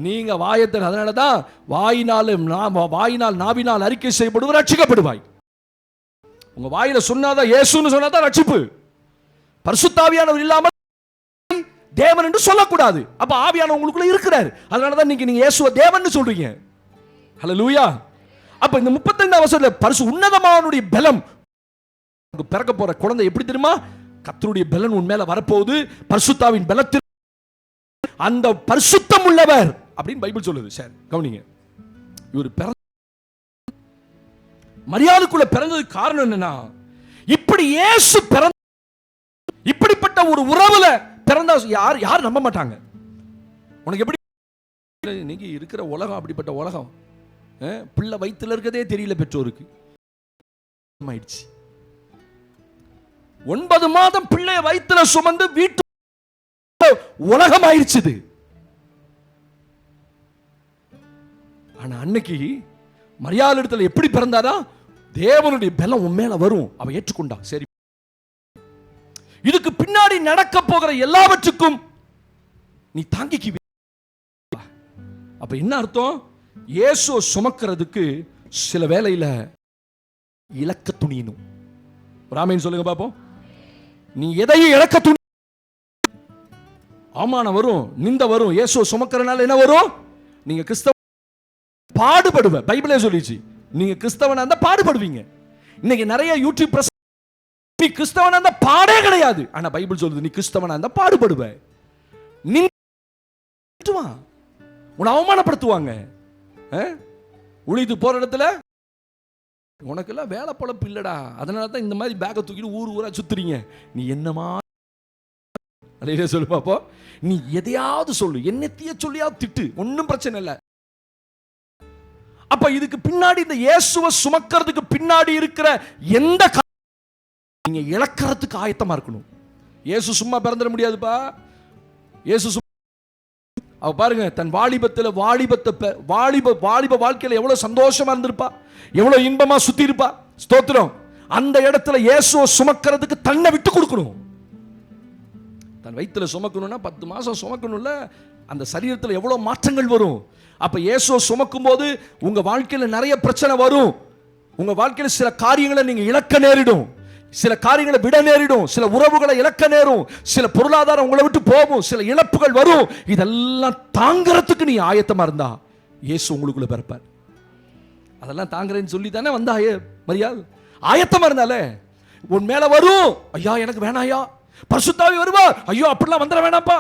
நீங்க வாயத்தில், அதனாலதான் வாயினால் நாவினால் அறிக்கை செய்யப்படுவார், ரட்சிக்கப்படுவாய். உங்க வாயில சொன்னாதான், இயேசுன்னு சொன்னாதான் ரட்சிப்பு. பரிசுத்த ஆவியானவர் இல்லாமல் தேவன் என்று சொல்லக்கூடாது. அப்ப ஆவியானவர் உங்களுக்குள்ள இருக்கிறார். அதனாலதான் நீங்க இயேசுவை தேவன் சொல்றீங்க. ஹல்லேலூயா. அப்ப இந்த 35ஆம் வசனத்துல பரிசு உன்னதமானவருடைய பலம், பிறக்க போற குழந்தை எப்படி தெரியுமா? கர்த்தருடைய பலன் உன் மேல வரப்போகுது. பரிசுத்தாவின் பலத்தில் அந்த பரிசுத்தம் உள்ளவர் அப்படின்னு பைபிள் சொல்லுது. சரி கவனிங்க. இவர் மரியாதைக்குள்ள பிறந்ததுக்கு காரணம் என்னன்னா, இப்படி இயேசு பிறந்த, இப்படிப்பட்ட ஒரு உறவுல பிறந்தா யார் நம்ப மாட்டாங்க. உனக்கு எப்படி இன்னைக்கு இருக்கிற உலகம், அப்படிப்பட்ட உலகம். பிள்ளை வயித்துல இருக்கதே தெரியல பெற்றோருக்கு. 9 மாதம் பிள்ளை வயித்துல சுமந்து வீட்டு உலகம் ஆயிடுச்சு. ஆனா அன்னைக்கு மரியாதை இடத்துல எப்படி பிறந்தாரா? தேவனுடைய பலம் உன் மேல வரும். அவ ஏற்றுக்கொண்டா. சரி, இதுக்கு பின்னாடி நடக்க போகிற எல்லாவற்றுக்கும் நீ தாங்கிக்கு. அப்ப என்ன அர்த்தம்? இயேசு சுமக்கிறதுக்கு சில வேளையில இலக்க துணியணும். ராமேன் சொல்லுங்க பாப்போம். நீ எதையும் இலக்க துணி, அவமானம் வரும், நிந்த வரும். இயேசு சுமக்கிறனால என்ன வரும்? நீங்க கிறிஸ்தவ பாடுபடுவ. பைபிளே சொல்லிச்சு, நீங்க கிறிஸ்தவனா இருந்தா பாடுபடுவீங்க. இன்னைக்கு நிறைய யூடியூப் நீ கிறிஸ்தவனா இருந்தா பாடே கிடையாது. ஆனா பைபிள் சொல்லுது, நீ கிறிஸ்தவனா இருந்தா பாடுபடுவ. உன்னை அவமானப்படுத்துவாங்க. உழித்து போற இடத்துல உனக்கெல்லாம் வேலை பொழப்பு இல்லடா, அதனால தான் இந்த மாதிரி பேக்கை தூக்கிட்டு ஊர் ஊரா சுத்துறீங்க. நீ என்னமா சொல்லு பாப்போ. நீ எதையாவது சொல்லு, என்னத்தைய சொல்லியாவது திட்டு, ஒன்னும் பிரச்சனை இல்லை. அப்ப இதுக்கு பின்னாடி, இந்த இயேசுவை சுமக்கிறதுக்கு பின்னாடி இருக்கிற எந்த நீங்க இழக்கிறதுக்கு ஆயத்தமா இருக்கணும். இயேசு சும்மா பிறந்துட முடியாதுப்பா. இயேசு அவ பாருங்க, தன் வாலிபத்துல வாலிப வாழ்க்கையில எவ்வளவு சந்தோஷமா இருந்திருப்பா, எவ்வளவு இன்பமா சுத்தி இருப்பா. ஸ்தோத்திரம். அந்த இடத்துல இயேசுவை சுமக்கிறதுக்கு தன்னை விட்டு கொடுக்கணும். தன் வயிற்றுல சுமக்கணும்னா 10 மாசம் சுமக்கணும்ல, அந்த சரீரத்தில் எவ்வளவு மாற்றங்கள் வரும். அப்ப இயேசுவை சுமக்கும் போது உங்க வாழ்க்கையில நிறைய பிரச்சனை வரும். உங்க வாழ்க்கையில சில காரியங்களை நீங்க இழக்க நேரிடும், சில காரியங்களை விட நேரிடும், சில உறவுகளை இழக்க நேரும், சில பொருளாதாரம் உங்களை விட்டு போகும், சில இழப்புகள் வரும். இதெல்லாம் தாங்கிறதுக்கு நீ ஆயத்தமா இருந்தா இயேசு உங்களுக்குள்ள பிறப்பார். அதெல்லாம் தாங்கிறேன்னு சொல்லி தானே வந்தா மரியாள். ஆயத்தமா இருந்தாலே உன் மேல வரும். ஐயா எனக்கு வேணாயா. பரிசுத்தாவி வருவார். ஐயோ அப்படிலாம் வந்துட வேணாப்பா.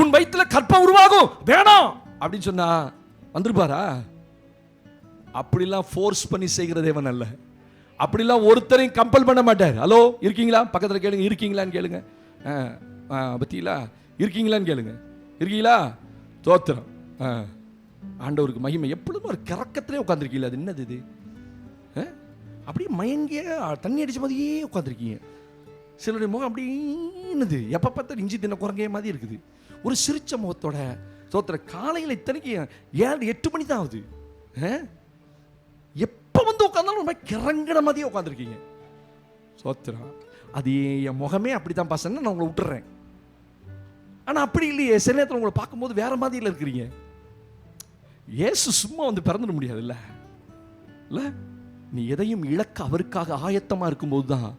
உன் வயிற்றுல கற்பம் உருவாகும், வேணாம் அப்படின்னு சொன்னா வந்துருப்பாரா? அப்படிலாம் ஃபோர்ஸ் பண்ணி செய்கிற தேவன் அல்ல. அப்படிலாம் ஒருத்தரையும் கம்பல் பண்ண மாட்டார். ஹலோ இருக்கீங்களா? பக்கத்தில் கேளுங்க, இருக்கீங்களான்னு கேளுங்க. பத்திங்களா? இருக்கீங்களான்னு கேளுங்க. இருக்கீங்களா? தோத்திரம். ஆண்டவருக்கு மகிமை. எப்பொழுதும் ஒரு கிறக்கத்திலே உட்காந்துருக்கீங்களா? அது என்னது இது? அப்படியே மயங்கிய தண்ணி அடிச்ச மாதிரியே உட்காந்துருக்கீங்க. சிலருடைய முகம் அப்படி என்னது, எப்போ பார்த்தா இஞ்சி தின்ன குரங்கைய மாதிரி இருக்குது. ஒரு சிரிச்ச முகத்தோட தோத்திர. காலையில் இத்தனைக்கு 7-8 மணி தான் ஆகுது. எப்போ வந்து உட்காந்தாலும் கிறங்கின மாதிரியே உட்காந்துருக்கீங்க. சோத்திரம். அது என் முகமே அப்படி தான் பாசன்னா நான் உங்களை விட்டுறேன். ஆனால் அப்படி இல்லையே, சில நேரத்தில் உங்களை பார்க்கும்போது வேற மாதிரியில் இருக்கிறீங்க. இயேசு சும்மா வந்து பிறந்துட முடியாது இல்லை இல்லை. நீ எதையும் இழக்க அவருக்காக ஆயத்தமாக இருக்கும்போது தான்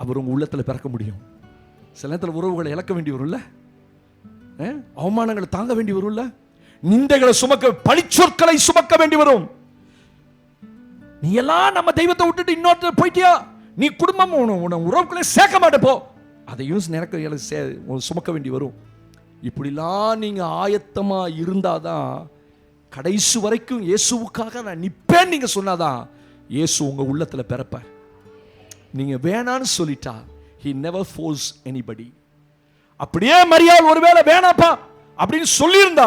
அவர் உங்கள் உள்ளத்தில் பிறக்க முடியும். சில நேரத்தில் உறவுகளை இழக்க வேண்டி வரும்ல, அவமானங்களை தாங்க வேண்டி வரும்ல, நிந்தைகளை சுமக்க, பழிச்சொற்களை சுமக்க வேண்டி வரும். நீ எல்லாம் நம்ம தெய்வத்தை விட்டுட்டு இன்னொருத்த போயிட்டியா, நீ குடும்பம் உறவுகளை சேர்க்க மாட்டே போ, அதையும் எனக்கு சுமக்க வேண்டி வரும். இப்படிலாம் நீங்க ஆயத்தமா இருந்தாதான் கடைசி வரைக்கும் இயேசுவுக்காக நான் நிப்பேன் நீங்க சொன்னாதான் இயேசு உங்க உள்ளத்துல பிறப்பார். நீங்க வேணான்னு சொல்லிட்டா he never force anybody. அப்படியே மரியாள் ஒருவேளை வேணாப்பா அப்படின்னு சொல்லியிருந்தா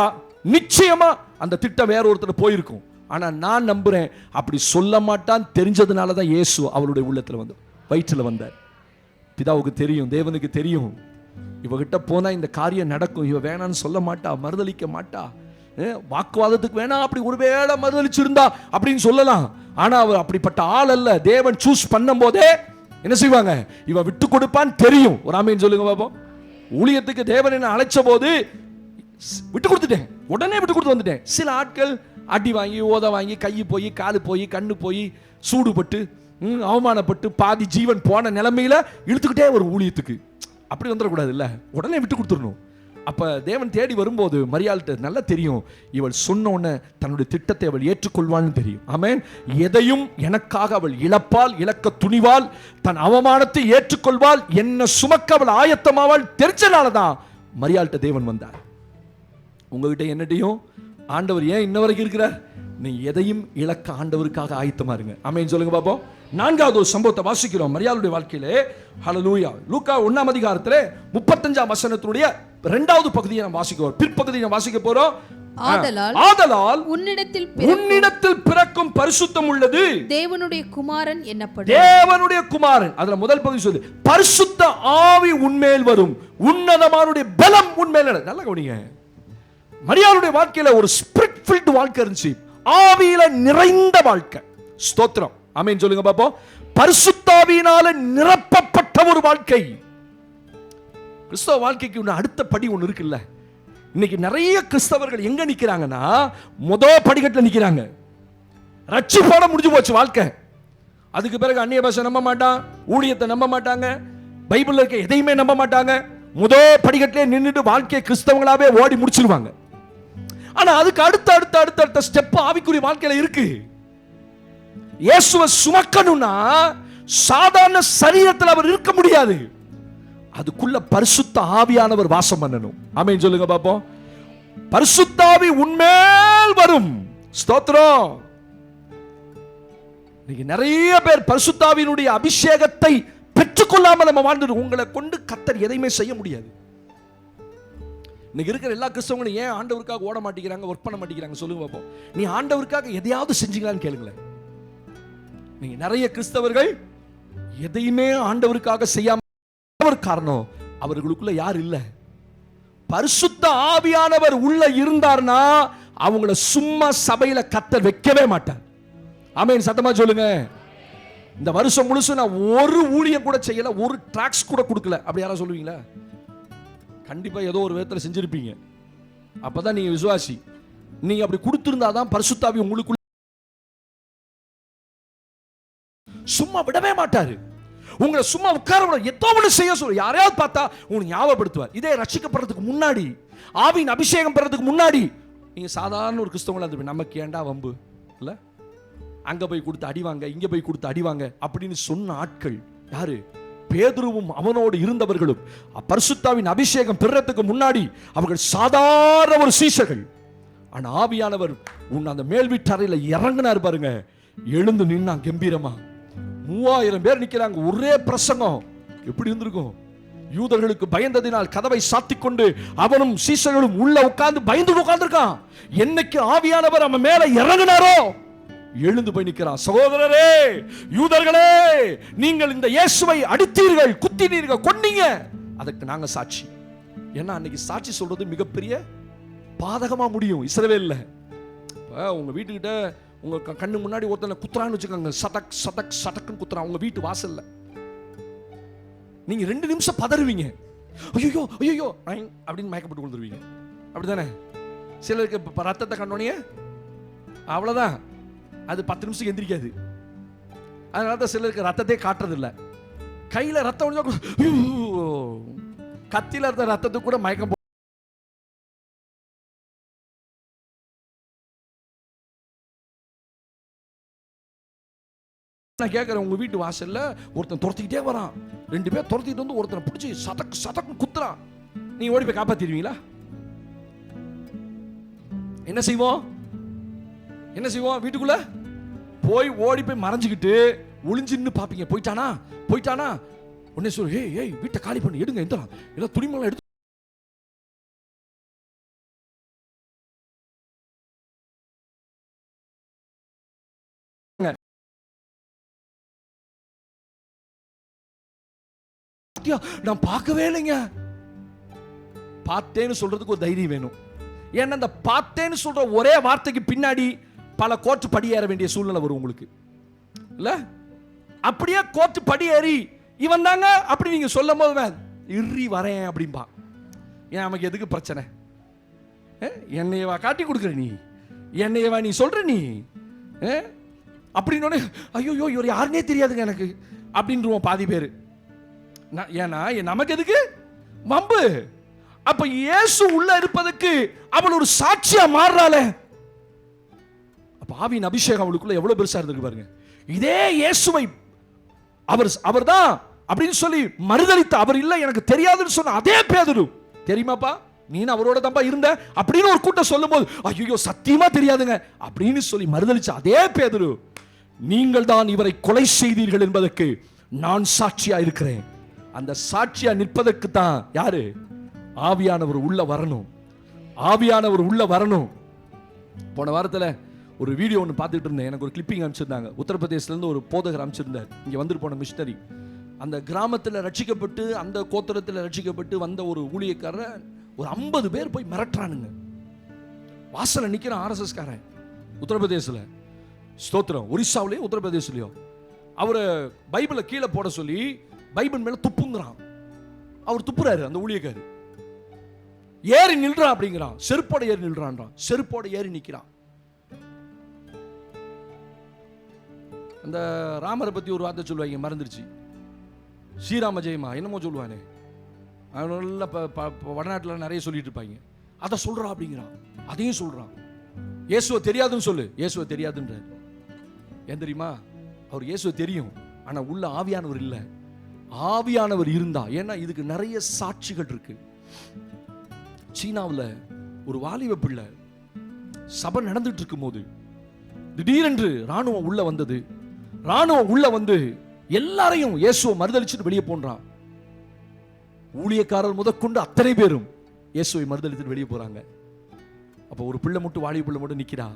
நிச்சயமா அந்த திட்டம் வேற ஒருத்தர் போயிருக்கும். ஆனா நான் நம்புறேன் அப்படி சொல்ல மாட்டான் தெரிஞ்சதுனால தான் இயேசு அவளுடைய உள்ளத்துல வந்து வயிற்றுல வந்தார். பிதாவுக்கு தெரியும், தேவனுக்கு தெரியும், இவகிட்ட போனா இந்த காரியம் நடக்கும், இவ வேணான்னு சொல்ல மாட்டா, மறுதளிக்க மாட்டா, வாக்குவாதத்துக்கு வேணா அப்படி ஒருவேளை மறுதளிச்சிருந்தா அப்படின்னு சொல்லலாம். ஆனா அவர் அப்படிப்பட்ட ஆள் அல்ல. தேவன் சூஸ் பண்ணும் போதே என்ன செய்வாங்க, இவ விட்டு கொடுப்பான்னு தெரியும். ஒரு ஆமீன் சொல்லுங்க பாப்போம். ஊழியத்துக்கு தேவன் என்ன அழைச்ச போது விட்டு கொடுத்துட்டேன், உடனே விட்டு கொடுத்து வந்துட்டேன். சில ஆட்கள் அடி வாங்கி, ஓத வாங்கி, கை போய், காலு போய், கண்ணு போய், சூடுபட்டு, அவமானப்பட்டு, பாதி ஜீவன் போன நிலைமையில இழுத்துக்கிட்டே ஒரு ஊழியத்துக்கு அப்படி வந்துடக்கூடாது இல்ல, உடனே விட்டு கொடுத்துடணும். அப்ப தேவன் தேடி வரும்போது மரியாள்கிட்ட நல்லா தெரியும், இவள் சொன்ன உடனே தன்னுடைய திட்டத்தை அவள் ஏற்றுக்கொள்வாள்னு தெரியும். ஆமென். எதையும் எனக்காக அவள் இழப்பால், இழக்க துணிவாள், தன் அவமானத்தை ஏற்றுக்கொள்வாள், என்ன சுமக்க அவள் ஆயத்தமாவாள் தெரிஞ்சனாலதான் மரியாள்கிட்ட தேவன் வந்தார். உங்ககிட்ட என்னட்டையும் ஆண்டவர் ஏன் இன்ன வரைக்கும் இருக்கிறார்? நீ எதையும் இழக்க ஆண்டவருக்காக ஆயத்தமா இருங்க. ஆமென் சொல்லுங்க பாப்போம். 4வது ஒரு சம்பவத்தை வாசிக்கிறோம் மரியாளுடைய வாழ்க்கையிலே. ஹல்லேலூயா. லூக்கா 1ஆம் அதிகாரத்திலே 35ஆம் வசனத்துடைய 2வது பகுதியை நாம் வாசிக்கிறோம். பிற்பகுதியை நாம் வாசிக்க போறோம். ஆதலால் உன்னிடத்தில் பிறக்கும் பரிசுத்தம் உள்ளது தேவனுடைய குமாரன் என்னப்படும். தேவனுடைய குமாரன். அதுல முதல் பகுதி சொல்லு, பரிசுத்த ஆவி உன்மேல் வரும், உன்னதமானுடைய பலம் உன்மேல். நல்லா கவனிங்க. மரியாளுடைய வாழ்க்கையில ஒரு ஸ்பிரிட் ஃபில்ட் வாழ்க்கை இருந்துச்சு, ஆவியில நிறைந்த வாழ்க்கை. ஸ்தோத்திரம். ஆமென் சொல்லுங்க பாப்போம். பரிசுத்தாவியினால நிரப்பப்பட்ட ஒரு வாழ்க்கை. கிறிஸ்தவ வாழ்க்கைக்கு அடுத்த படி ஒன்று இருக்குல்ல. இன்னைக்கு நிறைய கிறிஸ்தவர்கள் எங்க நிக்கிறாங்கன்னா, முதல் படிக்கட்டுல நிக்கிறாங்க. ரட்சிப்போட முடிஞ்சு போச்சு வாழ்க்கை. அதுக்கு பிறகு அந்நிய பாஷை நம்ப மாட்டான், ஊழியத்தை நம்ப மாட்டாங்க, பைபிள்ல இருக்க எதையுமே நம்ப மாட்டாங்க. முதல் படிக்கட்டிலே நின்றுட்டு வாழ்க்கையை கிறிஸ்தவங்களாவே ஓடி முடிச்சிருவாங்க. ஆனா அதுக்கு அடுத்த ஸ்டெப் ஆவிக்குரிய வாழ்க்கையில இருக்கு. இயேசுவை சுமக்கணும்னா சாதாரண சரீரத்தில் அவர் இருக்க முடியாது. அதுக்குள்ள பரிசுத்த ஆவியானவர் வாசம் பண்ணணும். ஆமென் சொல்லுங்க பாப்போம். பரிசுத்த ஆவி உன்மேல் வரும். ஸ்தோத்திரம். நீங்க நிறைய பேர் பரிசுத்த ஆவியினுடைய அபிஷேகத்தை பெற்றுக்கொள்ளாமல் நம்ம வாழ்ந்துட்டு, உங்களை கொண்டு கர்த்தர் எதையுமே செய்ய முடியாது. இன்னைக்கு இருக்கிற எல்லா கிறிஸ்தவங்களும் ஏன் ஆண்டவருக்காக ஓட மாட்டேங்கிறாங்க, ஒர்க் பண்ண மாட்டேங்கிறாங்க சொல்லுங்க பாப்போம். நீ ஆண்டவருக்காக எதையாவது செஞ்சீங்களான்னு கேளுங்களேன். நீங்க நிறைய கிறிஸ்தவர்கள் எதையுமே ஆண்டவருக்காக செய்யாம காரணம் அவர்களுக்குள்ள யார் இல்ல. பரிசுத்த ஆவியானவர் உள்ள இருந்தார்னா அவங்கள சும்மா சபையில கர்த்தர் வைக்கவே மாட்டார். ஆமென் சத்தமா சொல்லுங்க. இந்த வருஷம் முழுசும் நான் ஒரு ஊழியம் கூட செய்யல, ஒரு ட்ராக்ஸ் கூட கொடுக்கல. அப்படி யாராவது சொல்லுவீங்களா? கண்டிப்பா ஏதோ ஒரு விதத்தில் செஞ்சிருப்பீங்க. அப்பதான் நீங்க விசுவாசி. நீங்க அப்படி கொடுத்திருந்தாதான் பரிசுத்த ஆவி உங்களுக்குள்ள சும்மா விடவே மாட்டாரு. உங்களை சும்மா உட்கார ஏதோ ஒன்று செய்ய சொல்ல, யாரையாவது பார்த்தா உங்களுக்கு ஞாபகப்படுத்துவார். இதே ரட்சிக்கப்படுறதுக்கு முன்னாடி, ஆவியின் அபிஷேகம் பெறதுக்கு முன்னாடி நீங்க சாதாரண ஒரு கிறிஸ்தவங்களா இருந்துப்பீங்க. நமக்கு ஏண்டா வம்பு இல்ல, அங்க போய் கொடுத்து அடிவாங்க, இங்க போய் கொடுத்து அடிவாங்க அப்படின்னு சொன்ன ஆட்கள் யாரு? பேதுருவும் அவனோடு இருந்தவர்களும். பரிசுத்தாவின் அபிஷேகம் பெறறதுக்கு முன்னாடி அவர்கள் சாதாரண ஒரு சீஷர்கள். ஆனா ஆவியானவர் அந்த மேல் வீட்டறையில இறங்கினார் பாருங்க, எழுந்து நின்னா கம்பீரமா. 3000 பேர் நிக்கிறாங்க, ஒரே பிரசங்கம். எப்படி இருந்திருக்கும்? யூதர்களுக்கு பயந்ததினால் கதவை சாத்திக் கொண்டு அவனும் சீஷர்களும் உள்ள உட்கார்ந்து பயந்து உட்கார்ந்திருக்கான். என்னைக்கு ஆவியானவர் அவன் மேல இறங்கினாரோ எழுந்து போய் நிற்கிறான். சகோதரரே, யூதர்களே, நீங்கள் இந்த இயேசுவை அடித்தீர்கள், குத்தினீர்கள், கொன்னீங்க, அதுக்கு நாங்க சாட்சி. ஏன்னா அன்னைக்கு சாட்சி சொல்றது மிகப்பெரிய பாதகமா முடியும். இஸ்ரவேல்ல உங்க வீட்டுக்கிட்ட உங்க கண்ணு முன்னாடி ஒருத்தனை குத்துறான்னு வச்சுக்கோங்க, சதக் சதக் சதக்குன்னு குத்துறான் உங்க வீட்டு வாசல்ல. நீங்க 2 நிமிஷம் பதறுவீங்க, ஐயோ ஐயோ அப்படின்னு மயக்கப்பட்டு விழுந்துருவீங்க. அப்படித்தானே? சிலருக்கு ரத்தத்தை கண்டோனே அவ்வளவுதான், அது 10 நிமிஷம் எந்திரிக்காது. அதனால தான் சிலருக்கு ரத்தத்தை காட்டுறது இல்லை. கையில ரத்தம், கத்தியில இருந்த ரத்தத்துக்கு கூட மயக்கம். நான் கேட்கிறேன், உங்க வீட்டு வாசல்ல ஒருத்தன் துரத்திக்கிட்டே வரான், 2 பேர் துரத்திட்டு வந்து ஒருத்தனை பிடிச்சி சதக் சதக் குத்துறான். நீங்க ஓடி போய் காப்பாத்திடுவீங்களா? என்ன செய்வோம்? என்ன செய்வோம்? வீட்டுக்குள்ள போய் ஓடி போய் மறைஞ்சுக்கிட்டு ஒளிஞ்சின்னு பாப்பீங்க. போயிட்டானா போயிட்டானா உடனே சொல்லு, ஏய் ஏய் வீட்டை காலி பண்ணி எடுங்க, எந்த எல்லாம் துணிமலை எடுத்து நான் பார்க்கவே இல்லைங்க. பார்த்தேன்னு சொல்றதுக்கு ஒரு தைரியம் வேணும். ஏன்னா அந்த பார்த்தேன்னு சொல்ற ஒரே வார்த்தைக்கு பின்னாடி பல கோர்ட்டு படியேற வேண்டிய சூழ்நிலை வரும் உங்களுக்கு இல்ல. அப்படியே கோர்ட்டு படியேறி இவன் தாங்க அப்படி நீங்க சொல்லும் போது இறி வரேன் அப்படின்பா. ஏன் நமக்கு எதுக்கு பிரச்சனை? என்னையவா காட்டி கொடுக்குற நீ, என்னையவா நீ சொல்ற நீ அப்படின்னு. ஐயோ இவர் யாருன்னே தெரியாதுங்க எனக்கு அப்படின்றோம் பாதி பேர். ஏன்னா நமக்கு எதுக்கு வம்பு? அப்ப இயேசு உள்ள இருப்பதற்கு அவள் ஒரு சாட்சியா மாறுறாளே, அப்ப ஆவியின் அபிஷேகம் அவளுக்குள்ள எவ்வளவு பெருசா இருக்கு பாருங்க. இதே இயேசுவை அவர்தான் அப்படின்னு சொல்லி மறுதலித்த, அவர் இல்ல எனக்கு தெரியாதுன்னு சொன்ன அதே பேதுரு, தெரியுமாப்பா நீ அவரோட தான்ப்பா இருந்த அப்படின்னு ஒரு கூட்டம் சொல்லும் போது, ஐயோ சத்தியமா தெரியாதுங்க அப்படின்னு சொல்லி மறுதலிச்ச அதே பேதுரு, நீங்கள் தான் இவரை கொலை செய்தீர்கள் என்பதற்கு நான் சாட்சியா இருக்கிறேன். அந்த சாட்சியா நிற்பதற்கு தான் யாரு? ஆவியானவர் உள்ள வரணும். ஆவியானவர் உள்ள வரணும். போன வாரத்தில் ஒரு வீடியோ ஒன்று பார்த்துட்டு இருந்தேன். எனக்கு ஒரு கிளிப்பிங் அனுப்பிச்சிருந்தாங்க. உத்தரப்பிரதேசலேருந்து ஒரு போதகர் அனுப்பிச்சிருந்தார். இங்கே வந்துட்டு போன மிஷனரி. அந்த கிராமத்தில் ரட்சிக்கப்பட்டு, அந்த கோத்திரத்தில் ரட்சிக்கப்பட்டு வந்த ஒரு ஊழியக்காரர் ஒரு 50 பேர் போய் மிரட்டுறானுங்க. வாசல்ல நிற்கிறான் ஆர்எஸ்எஸ் காரன் உத்தரப்பிரதேசில். ஸ்தோத்திரம். ஒரிசாவிலேயோ உத்தரப்பிரதேசிலையோ அவரை பைபிளை கீழே போட சொல்லி பைபிள் மேல துப்புங்கிறான். அவர் துப்புறாரு. அந்த ஊழியக்காரர் ஏறி நில்றான் அப்படிங்கிறான். செருப்போட ஏறி நில்றான். செருப்போட ஏறி நிக்கிறான். அந்த ராமரை பற்றி ஒரு வார்த்தை சொல்லுவாங்க, மறந்துருச்சு. ஸ்ரீராம ஜெயமா என்னமோ சொல்லுவானே, நல்ல வடநாட்டில் நிறைய சொல்லிட்டு இருப்பாங்க. அதை சொல்கிறான் அப்படிங்கிறான், அதையும் சொல்கிறான். இயேசுவை தெரியாதுன்னு சொல்லு, இயேசுவை தெரியாதுன்றார். ஏன் தெரியுமா? அவர் இயேசுவை தெரியும், ஆனால் உள்ள ஆவியானவர் இல்லை. ஆவியானவர் இருந்தா, ஏன்னா இதுக்கு நிறைய சாட்சிகள் இருக்கு. சீனாவில் ஒரு வாலிப பிள்ளை சபை நடந்துட்டு இருக்கும் போது திடீரென்று ராணுவம் உள்ள வந்தது. ராணுவம் உள்ள வந்து எல்லாரையும் இயேசுவை மறுதலிச்சுட்டு வெளியே போன்றான். ஊழியக்காரர் முதற்கொண்டு அத்தனை பேரும் இயேசுவை மறுதலித்துட்டு வெளியே போறாங்க. அப்போ ஒரு பிள்ளை மட்டும், வாலிப பிள்ளை மட்டும் நிக்கிறா.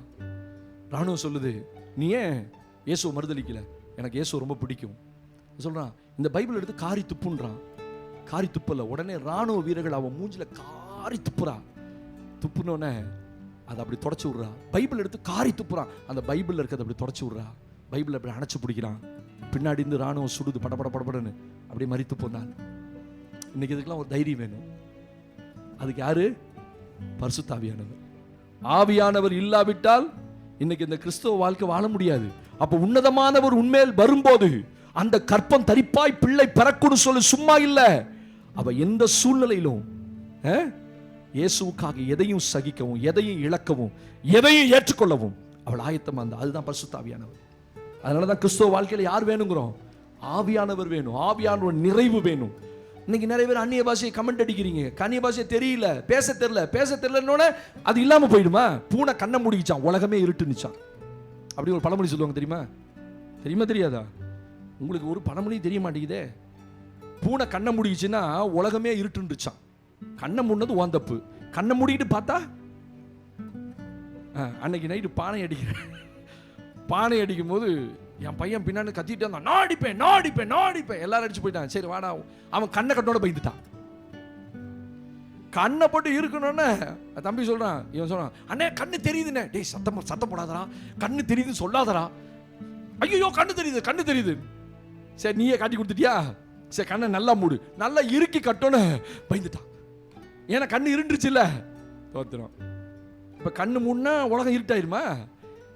ராணுவம் சொல்லுது, நீ ஏன் இயேசுவை மறுதலிக்கல? எனக்கு இயேசு ரொம்ப பிடிக்கும் சொல்றான். இந்த பைபிள் எடுத்து காரி துப்புன்றான். காரி துப்பல. உடனே ராணுவ வீரர்கள் அவன் மூஞ்சில காரி துப்புறா. துப்புனோடனே அதை அப்படி தொடச்சு விடுறா. பைபிள் எடுத்து காரி துப்புறான். அந்த பைபிள்ல இருக்கிறத அப்படி தொடச்சு விடுறா. பைபிள் அப்படி அணைச்சு பிடிக்கிறான். பின்னாடி இருந்து ராணுவம் சுடுது, படபட படபடன்னு அப்படியே மறித்து போனான். இன்னைக்கு இதுக்கெல்லாம் ஒரு தைரியம் வேணும். அதுக்கு யாரு? பரிசுத்த ஆவியானவர். ஆவியானவர் இல்லாவிட்டால் இன்னைக்கு இந்த கிறிஸ்தவ வாழ்க்கை வாழ முடியாது. அப்ப உன்னதமானவர் உண்மையில் வரும்போது அந்த கற்பம் தரிப்பாய் பிள்ளை பிறக்குன்னு சொல்லி சும்மா இல்ல. அவ எந்த சூழ்நிலையிலும் இயேசுவுக்காக எதையும் சகிக்கவும், எதையும் இழக்கவும், எதையும் ஏற்றுக்கொள்ளவும் அவள் ஆயத்தமா இருந்தா. அதுதான் பரிசுத்த ஆவியானவர். அதனாலதான் கிறிஸ்தவ வாழ்க்கையில யார் வேணுங்கிறோம்? ஆவியானவர் வேணும். ஆவியானவர் நிறைவு வேணும். இன்னைக்கு நிறைய பேர் அந்நிய பாஷையை கமெண்ட் அடிக்கிறீங்க. அந்நிய பாஷையை தெரியல, பேச தெரியலன்னு அது இல்லாம போயிடுமா? பூனை கண்ணை முடிச்சான், உலகமே இருட்டுனுச்சான். அப்படி ஒரு பழமொழி சொல்லுவாங்க, தெரியுமா? தெரியுமா தெரியாதா? உங்களுக்கு ஒரு பழமொழி தெரிய மாட்டேங்குதே. பூனை கண்ணை முடிச்சுன்னா உலகமே இருட்டுன்றுச்சான். கண்ணை மூடினது உன் தப்பு. கண்ணை மூடிட்டு பார்த்தா அன்னைக்கு நைட்டு பானை அடிக்கும் போது என் பையன் பின்னாடி கத்திட்டு இருந்தான், நான் அடிப்பேன். எல்லாரும் அடிச்சு போயிட்டான். சரி வாடா, அவன் கண்ணை கட்டோட பயந்துட்டான். கண்ணை போட்டு இருக்கணும்னு தம்பி சொல்றான். இவன் சொல்றான், அண்ணே கண்ணு தெரியுதுண்ணே. டேய் சத்தம் போடாதரா, கண்ணு தெரியுதுன்னு சொல்லாதரா. ஐயோ கண்ணு தெரியுது. சரி நீயே காட்டி கொடுத்துட்டியா? சரி கண்ணை நல்லா மூடு. நல்லா இறுக்கி கட்டோன்னு பயந்துட்டான். ஏன்னா கண்ணு இருண்டுச்சு இல்ல. தோத்துறோம். இப்ப கண்ணு மூடுனா உலகம் இருட்டாயிருமா?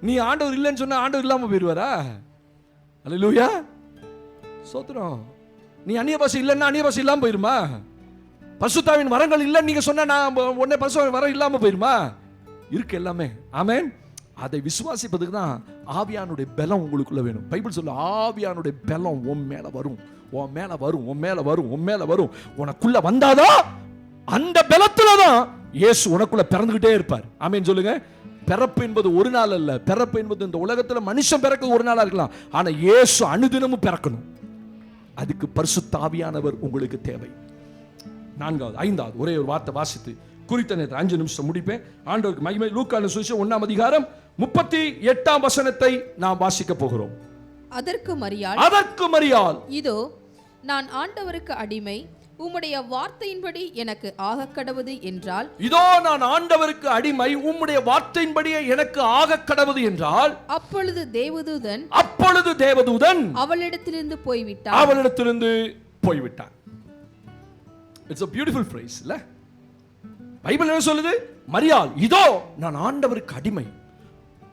நீ ஆண்டவர் இல்லைன்னு சொன்னா ஆண்டவர் இல்லாம போயிடுவாரா? அல்லேலூயா, சோத்திரம். நீ அந்நிய பாஷை இல்லைன்னா அந்நிய பாஷை இல்லாம போயிருமா? பரிசுத்தாவின் வரங்கள் இல்லைன்னு நீங்க சொன்னா நான் உடனே பரிசுத்தாவின் வரம் இல்லாம போயிருமா? இருக்கு எல்லாமே. ஆமென். அதை விசுவாசிப்பதுக்கு தான் ஆவியானுடைய பலம் உங்களுக்குள்ள வேணும். பைபிள் சொல்ல ஆவியானுடைய பலம் உன் மேல வரும். உனக்குள்ள வந்தாதான் அந்த பலத்துலதான் இயேசு உனக்குள்ள பிறந்துகிட்டே இருப்பார். ஆமென் சொல்லுங்க. பிறப்பு என்பது ஒரு நாள் அல்ல. பிறப்பு என்பது இந்த உலகத்துல மனுஷன் பிறக்க ஒரு நாளா இருக்கலாம். ஆனா இயேசு அனுதினமும் பிறக்கணும். அதுக்கு பரிசுத்த ஆவியானவர் உங்களுக்கு தேவை. 4வது 5வது ஒரே ஒரு வார்த்தை வாசித்து குறித்த நேரத்தில் 5 நிமிஷம் முடிப்பேன். ஆண்டவருக்கு மகிமை. லூக்கான சுவிசேஷம் 1ஆம் அதிகாரம் 38ஆம் வசனத்தை நாம் வாசிக்க போகிறோம். அதற்கு மரியாள், இதோ நான் ஆண்டவருக்கு அடிமை, உம்முடைய வார்த்தையின்படி எனக்கு ஆகக் கடவுது என்றால். இதோ நான் ஆண்டவருக்கு அடிமை, உம்முடைய வார்த்தையின்படியே எனக்கு ஆகக் கடவுது என்றால். அப்பொழுது தேவதூதன் அவளிடத்திலிருந்து போய்விட்டான். It's a beautiful phrase, இல்ல? பைபிள் என்ன சொல்லுது? மரியாள், இதோ நான் ஆண்டவருக்கு அடிமை,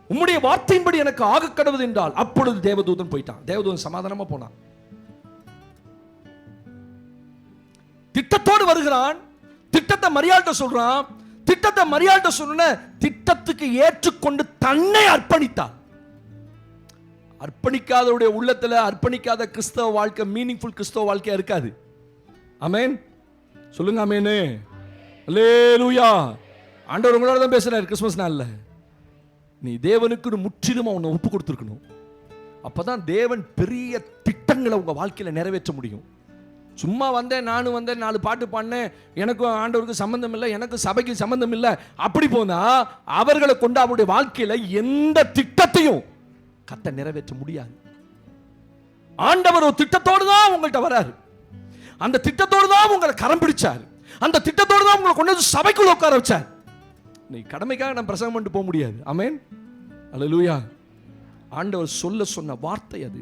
உம்முடைய வார்த்தையின்படி எனக்கு ஆகக் கடவுது என்றால். அப்பொழுது தேவதூதன் போயிட்டான். தேவதூதன் சமாதானமா போனான். திட்டத்தோடு வருகிறான். திட்டத்தை மரியாள்கிட்ட சொல்றான். திட்டத்தை மரியாள்கிட்ட சொன்ன திட்டத்துக்கு ஏற்றுக்கொண்டு தன்னை அர்ப்பணித்தார். அர்ப்பணிக்காதவருடைய உள்ளத்துல அர்ப்பணிக்காத கிறிஸ்தவ வாழ்க்கை மீனிங்ஃபுல் கிறிஸ்தவ வாழ்க்கையா இருக்காது. ஆமென் சொல்லுங்க. ஆமென். அல்லேலூயா. ஆண்டவர் உங்களோட தான் பேசுறாரு கிறிஸ்மஸ் நாள்ல. நீ தேவனுக்கு முற்றிலுமா உன்னை ஒப்பு கொடுத்துருக்கணும். அப்பதான் தேவன் பெரிய திட்டங்களை உங்க வாழ்க்கையில நிறைவேற்ற முடியும். சும்மா நானும் வந்தேன் 4 பாட்டு பாடினேன், எனக்கும் ஆண்டவருக்கு சம்பந்தம் இல்லை, எனக்கு சபைக்கு சம்பந்தம் இல்லை, அப்படி போனா அவர்களை கொண்டு அவருடைய வாழ்க்கையில எந்த திட்டத்தையும் கத்த நிறைவேற்ற முடியாது. ஆண்டவர் ஒரு திட்டத்தோடு தான் உங்கள்கிட்ட வராரு. அந்த திட்டத்தோடு தான் உங்களை கரம் பிடிச்சார். அந்த திட்டத்தோடு தான் உங்களை கொண்டு வந்து சபைக்குள்ள உட்கார வச்சார். நீ கடமைக்காக நான் பிரசங்கம் பண்ணிட்டு போக முடியாது. ஆமென் அல்லேலூயா. ஆண்டவர் சொன்ன வார்த்தை அது.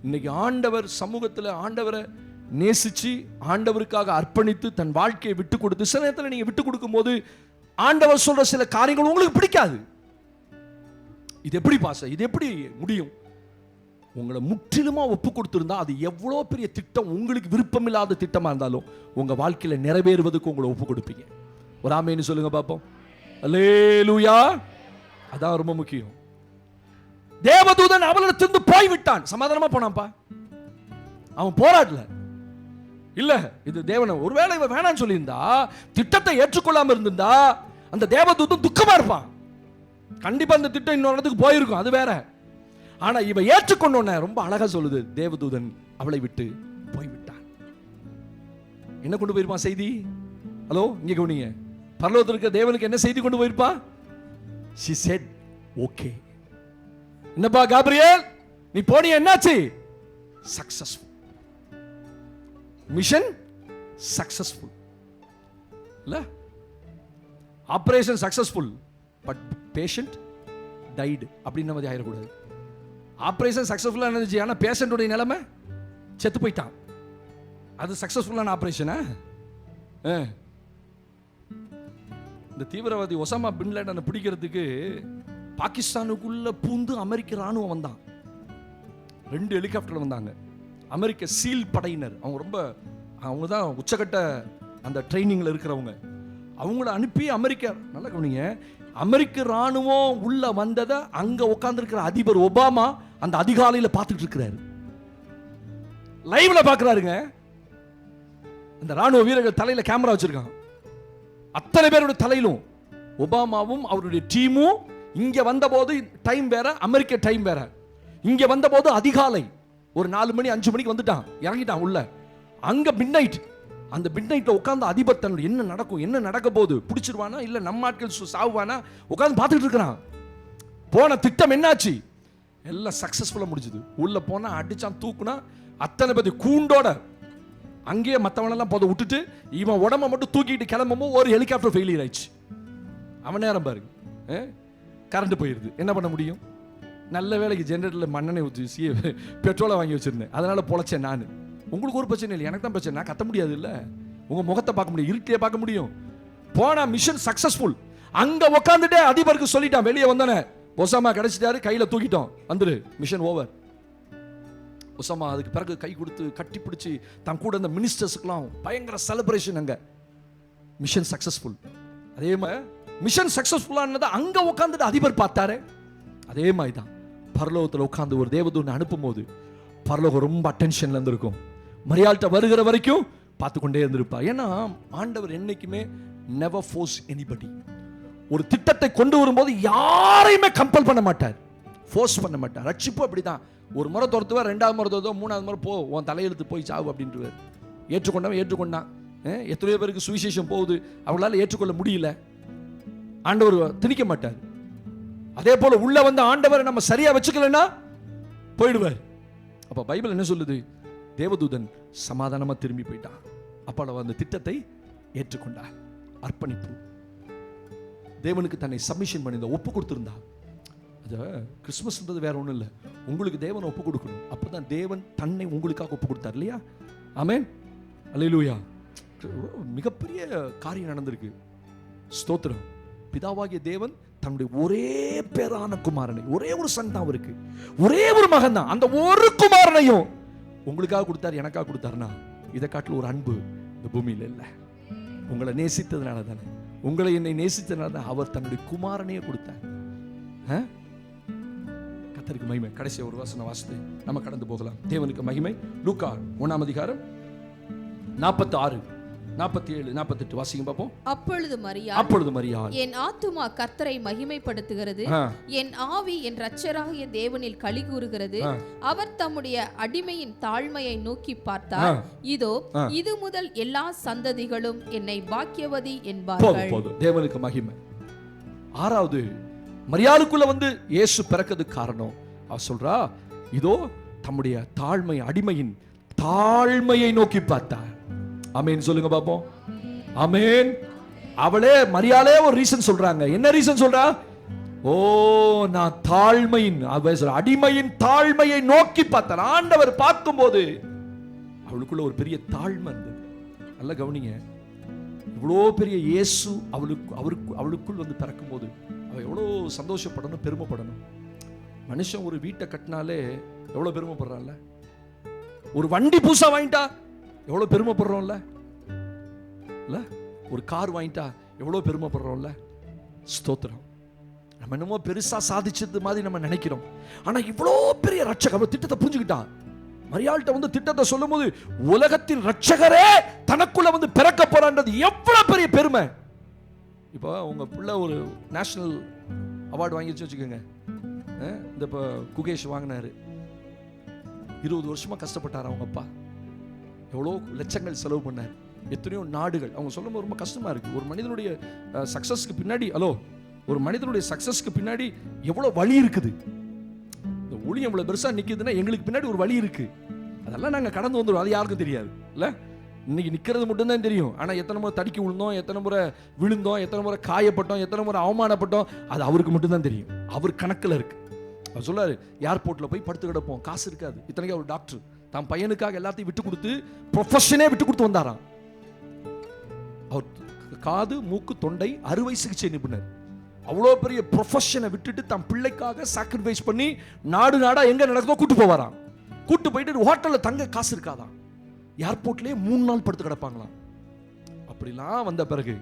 இன்னைக்கு ஆண்டவர் சமூகத்தில் ஆண்டவரை நேசிச்சு ஆண்டவருக்காக அர்ப்பணித்து தன் வாழ்க்கையை விட்டு கொடுத்து, சில நேரத்தில் நீங்க விட்டு கொடுக்கும் போது ஆண்டவர் சொல்ற சில காரியங்கள் உங்களுக்கு பிடிக்காது. இது எப்படி பாச, இது எப்படி முடியும்? உங்களை முற்றிலுமா ஒப்பு கொடுத்திருந்தா அது எவ்வளோ பெரிய திட்டம், உங்களுக்கு விருப்பமில்லாத திட்டமா இருந்தாலும் உங்க வாழ்க்கையில நிறைவேறுவதற்கு உங்களை ஒப்பு கொடுப்பீங்க. ஒரு ஆமேன்னு சொல்லுங்க பாப்போம். அல்லேலூயா. அதான் ரொம்ப முக்கியம். தேவதூதன் அவளிடத்திலிருந்து போய்விட்டான். சமாதானமா போனான்ப்பா. அவன் போராடல. இல்ல, இது தேவன் ஒருவேளை இவன் வேணான்னு சொல்லியிருந்தா, திட்டத்தை ஏற்றுக்கொள்ளாம இருந்திருந்தா, அந்த தேவதூதன் துக்கமா இருப்பான். கண்டிப்பா அந்த திட்டம் இன்னொரு இடத்துக்கு போயிருக்கும், அது வேற. ஆனா இவ ஏற்றுக்கொண்டோன்ன ரொம்ப அழகா சொல்லுது, தேவதூதன் அவளை விட்டு போய்விட்டான். என்ன கொண்டு போயிருப்பான் செய்தி? ஹலோ, இங்க கவனிங்க. பரலோகத்தில் இருக்க தேவனுக்கு என்ன செய்தி கொண்டு போயிருப்பா? She said okay. என்னப்பா காப்ரியேல், நீ போனிய, என்னாச்சு? சக்சஸ்ஃபுல். Mission successful. இல்ல, operation successful, but patient died அப்படின்னு நம்ம ஆயிடக்கூடாது. ஆபரேஷன் சக்சஸ்ஃபுல்லா இருந்துச்சு, ஆனா பேஷண்டோட நிலைமை செத்து போயிட்டான். அது சக்சஸ்ஃபுல்லான ஆபரேஷனா? இந்த தீவிரவாதி ஒசாமா பின் லேடனை பிடிக்கிறதுக்கு பாகிஸ்தானுக்குள்ள பூந்து அமெரிக்க ராணுவம் வந்தான். 2 ஹெலிகாப்டர் வந்தாங்க. அமெரிக்க சீல் படையினர், அவங்க தான் உச்சகட்ட அந்த ட்ரைனிங்ல இருக்கிறவங்க. அவங்கள அனுப்பி நல்லா கவனிங்க, அமெரிக்க ராணுவம் உள்ள வந்ததை அங்க உட்கார்ந்து இருக்கிற அதிபர் ஒபாமா அந்த அதிகாலையில பார்த்துட்டு இருக்கிறாரு. லைவ்ல பாக்குறாருங்க. அந்த ராணுவ வீரர்கள் தலையில கேமரா வச்சிருக்காங்க. அத்தனை பேருடைய தலையிலும் ஒபாமாவும் அவருடைய டீமும். இங்க வந்தபோது டைம் வேற, அமெரிக்க டைம் வேற. இங்க வந்தபோது அதிகாலை ஒரு 4 மணி 5 மணிக்கு வந்துட்டான், இறங்கிட்டான் உள்ள. அங்க மிட்நைட். அந்த மிட்நைட்ல உட்கார்ந்து அதிபர் தன்னுடைய என்ன நடக்க போகுது, பிடிச்சிருவானா இல்ல நம்ம ஆட்கள் சாவுவானா உட்கார்ந்து பார்த்துட்டு இருக்கிறான். போன திட்டம் என்னாச்சு? எல்லாம் சக்சஸ்ஃபுல்லா முடிஞ்சது. உள்ள போனா அடிச்சான், தூக்குனா அத்தனை பேர் கூண்டோட அங்கேயே மற்றவனெல்லாம் போத விட்டுட்டு இவன் உடம்ப மட்டும் தூக்கிட்டு கிளம்பும்போது ஒரு ஹெலிகாப்டர் ஃபெயிலியர் ஆயிடுச்சு. அவன் நேரம் பாருங்க, கரண்ட் போயிருது. என்ன பண்ண முடியும்? நல்ல வேலைக்கு ஜெனரேட்டர்ல மண்ணெண்ணை ஊற்றி பெட்ரோலை வாங்கி வச்சிருந்தேன், அதனால பொழைச்சேன் நான். உங்களுக்கு ஒரு பிரச்சனை இல்லை, எனக்கு தான் பிரச்சனை. நான் கத்த முடியாது இல்ல, உங்க முகத்தை பார்க்க முடியும், இருட்டிலே பார்க்க முடியும். போனா மிஷன் சக்சஸ்ஃபுல். அங்க உட்காந்துட்டே அதிபருக்கு சொல்லிட்டான், வெளியே வந்தானே ஒசாமா கிடைச்சிட்டாரு, கையில தூக்கிட்டோம், வந்துரு, மிஷன் ஓவர். ஒசாமா அதுக்கு பிறகு கை கொடுத்து கட்டி பிடிச்சி தன் கூட இந்த மினிஸ்டர்ஸ்க்குலாம் பயங்கர செலிப்ரேஷன். அங்க மிஷன் சக்சஸ்ஃபுல். அதே மாதிரி மிஷன் சக்சஸ்ஃபுல்லானதை அங்க உட்காந்துட்டு அதிபர் பார்த்தாரு. அதே மாதிரி தான் பரலோகத்தில் உட்காந்து ஒரு தேவதூதனை அனுப்பும் போது பரலோகம் ரொம்ப அட்டென்ஷன்ல இருந்திருக்கும். மரியாள்கிட்ட வருகிற வரைக்கும் பார்த்து கொண்டே இருந்திருப்பார். ஏன்னா ஆண்டவர் என்னைக்குமே நெவர் ஃபோர்ஸ் எனிபடி. ஒரு திட்டத்தை கொண்டு வரும்போது யாரையுமே கம்பல் பண்ண மாட்டார், ஃபோர்ஸ் பண்ண மாட்டார். ரட்சிப்பு அப்படிதான். ஒரு முறை துரத்துவார், 2வது முறை துரத்துவா, 3வது முறை போ, உன் தலையெழுத்து போய் சாவு அப்படின்ட்டுவார். ஏற்றுக்கொண்டவன் ஏற்றுக்கொண்டான். எத்தனையோ பேருக்கு சுவிசேஷம் போகுது, அவங்களால ஏற்றுக்கொள்ள முடியல, ஆண்டவர் திணிக்க மாட்டார். அதே போல உள்ள வந்து ஆண்டவரை நம்ம சரியா வச்சுக்கலன்னா போயிடுவார். அப்ப பைபிள் என்ன சொல்லுது? தேவதூதன் சமாதானமா திரும்பி போயிட்டான். அப்ப அந்த திட்டத்தை ஏற்றுக்கொண்டார். அர்ப்பணிப்பு, தேவனுக்கு தன்னை சப்மிஷன் பண்ணி ஒப்பு கொடுத்திருந்தா. அது கிறிஸ்துமஸ்ன்றது வேற ஒன்றும் இல்லை, உங்களுக்கு தேவனை ஒப்பு கொடுக்கணும். அப்பதான் தேவன் தன்னை உங்களுக்காக ஒப்பு கொடுத்தார் இல்லையா? ஆமென், அல்லேலூயா. மிகப்பெரிய காரியம் நடந்திருக்கு. ஸ்தோத்திரம். பிதாவாகிய தேவன் தன்னுடைய ஒரே பேரான குமாரனை, ஒரே ஒரு சன் தான் அவருக்கு, ஒரே ஒரு மகன் தான், அந்த ஒரு குமாரனையும் உங்களுக்காக கொடுத்தார், எனக்காக கொடுத்தாருன்னா இதை காட்டில் ஒரு அன்பு இந்த பூமியில் இல்லை. உங்களை நேசித்ததுனால தானே, உங்களை என்னை நேசித்ததுனால தான் அவர் தன்னுடைய குமாரனையே கொடுத்தார். கர்த்தருக்கு மகிமை. கடைசி ஒரு வசனம் வாசித்து நம்ம கடந்து போகலாம். தேவனுக்கு மகிமை. லூக்கா 1ஆம் அதிகாரம் 46, 47, 48 வாசிங்க பாப்போம். அப்பொழுது மரியாள் என் ஆத்துமா கர்த்தரை மகிமைப்படுத்துகிறது, என் ஆவி என் இரட்சகராகிய தேவனில் களி கூறுகிறது. அவர் தம்முடைய அடிமையின் தாழ்மையை நோக்கி பார்த்தார், இதோ இது முதல் எல்லா சந்ததிகளும் என்னை பாக்கியவதி என்பார்கள். தேவனுக்கு மகிமை. 6வது மரியாளுக்குள்ள வந்து இயேசு பிறக்கிறதுக்கு காரணம் அவ சொல்றா, இதோ தம்முடைய தாழ்மை, அடிமையின் தாழ்மையை நோக்கி பார்த்தார். ஆமென் சொல்லுங்க பாப்போம். ஆமென். அவளே மரியாளே ஒரு ரீசன் சொல்றாங்க. என்ன ரீசன் சொல்றா? ஓ, நான் தாழ்மையின், அடிமையின் தாழ்மையை நோக்கி பார்த்தார். ஆண்டவர் பார்க்கும்போது அவளுக்குள்ள ஒரு பெரிய தாழ்மை இருந்தது. நல்லா கவனிங்க. இவ்வளோ பெரிய இயேசு அவளுக்குள் வந்து பிறக்கும் போது அவ எவ்வளோ சந்தோஷப்படணும், பெருமைப்படணும். மனுஷன் ஒரு வீட்டை கட்டினாலே எவ்வளவு பெருமைப்படுறான்ல, ஒரு வண்டி புதுசா வாங்கிட்டா எவ்வளவு பெருமைப்படுறோம்ல, இல்ல ஒரு கார் வாங்கிட்டா எவ்வளவு பெருமைப்படுறோம்ல. ஸ்தோத்திரம். நம்ம என்னமோ பெருசா சாதிச்சது மாதிரி நம்ம நினைக்கிறோம். ஆனா இவ்வளோ பெரிய ரட்சகர் திட்டத்தை புரிஞ்சுக்கிட்டான். மரியாள்கிட்ட வந்து திட்டத்தை சொல்லும் போது உலகத்தின் ரட்சகரே தனக்குள்ள வந்து பிறக்க போறான்றது எவ்வளவு பெரிய பெருமை. இப்போ உங்க பிள்ளை ஒரு நேஷனல் அவார்டு வாங்கிச்சு வச்சுக்கோங்க. இந்த இப்போ குகேஷ் வாங்கினாரு. 20 வருஷமா கஷ்டப்பட்டார் அவங்க அப்பா. எவ்வளோ லட்சங்கள் செலவு பண்ணார். எத்தனையோ நாடுகள். அவங்க சொல்லும் போது ரொம்ப கஷ்டமா இருக்கு. ஒரு மனிதனுடைய சக்சஸ்க்கு பின்னாடி ஒரு மனிதனுடைய சக்சஸ்க்கு பின்னாடி எவ்வளோ வழி இருக்குது. இந்த ஊழியம் இவ்வளோ பெருசா நிற்குதுன்னா எங்களுக்கு பின்னாடி ஒரு வழி இருக்கு. அதெல்லாம் நாங்கள் கடந்து வந்துடுவோம். அது யாருக்கும் தெரியாது இல்லை. இன்னைக்கு நிற்கிறது மட்டும்தான் தெரியும். ஆனால் எத்தனை முறை தடுக்கி விழுந்தோம், எத்தனை முறை விழுந்தோம், எத்தனை முறை காயப்பட்டோம், எத்தனை முறை அவமானப்பட்டோம், அது அவருக்கு மட்டும்தான் தெரியும். அவர் கணக்கில் இருக்கு. அவர் சொல்றாரு, ஏர்போர்ட்டில் போய் படுத்து கிடப்போம், காசு இருக்காது. இத்தனைக்கு அவர் டாக்டர். தான் பையனுக்காக எல்லாத்தையும் விட்டு கொடுத்து ப்ரொஃபஷனே விட்டு கொடுத்து வந்தாராம். அவர் காது மூக்கு தொண்டை அறுவை சிகிச்சை நிபுணர். அவ்வளோ பெரிய ப்ரொஃபஷனை விட்டுட்டு தன் பிள்ளைக்காக சாக்ரிஃபைஸ் பண்ணி நாடு நாடா எங்க நடக்குதோ கூட்டு போவாராம். கூட்டு போயிட்டு ஹோட்டலில் தங்க காசு இருக்காதான். ஏர்போர்ட்லேயே 3 நாள் படுத்து கிடப்பாங்களாம். அப்படிலாம் வந்த பிறகு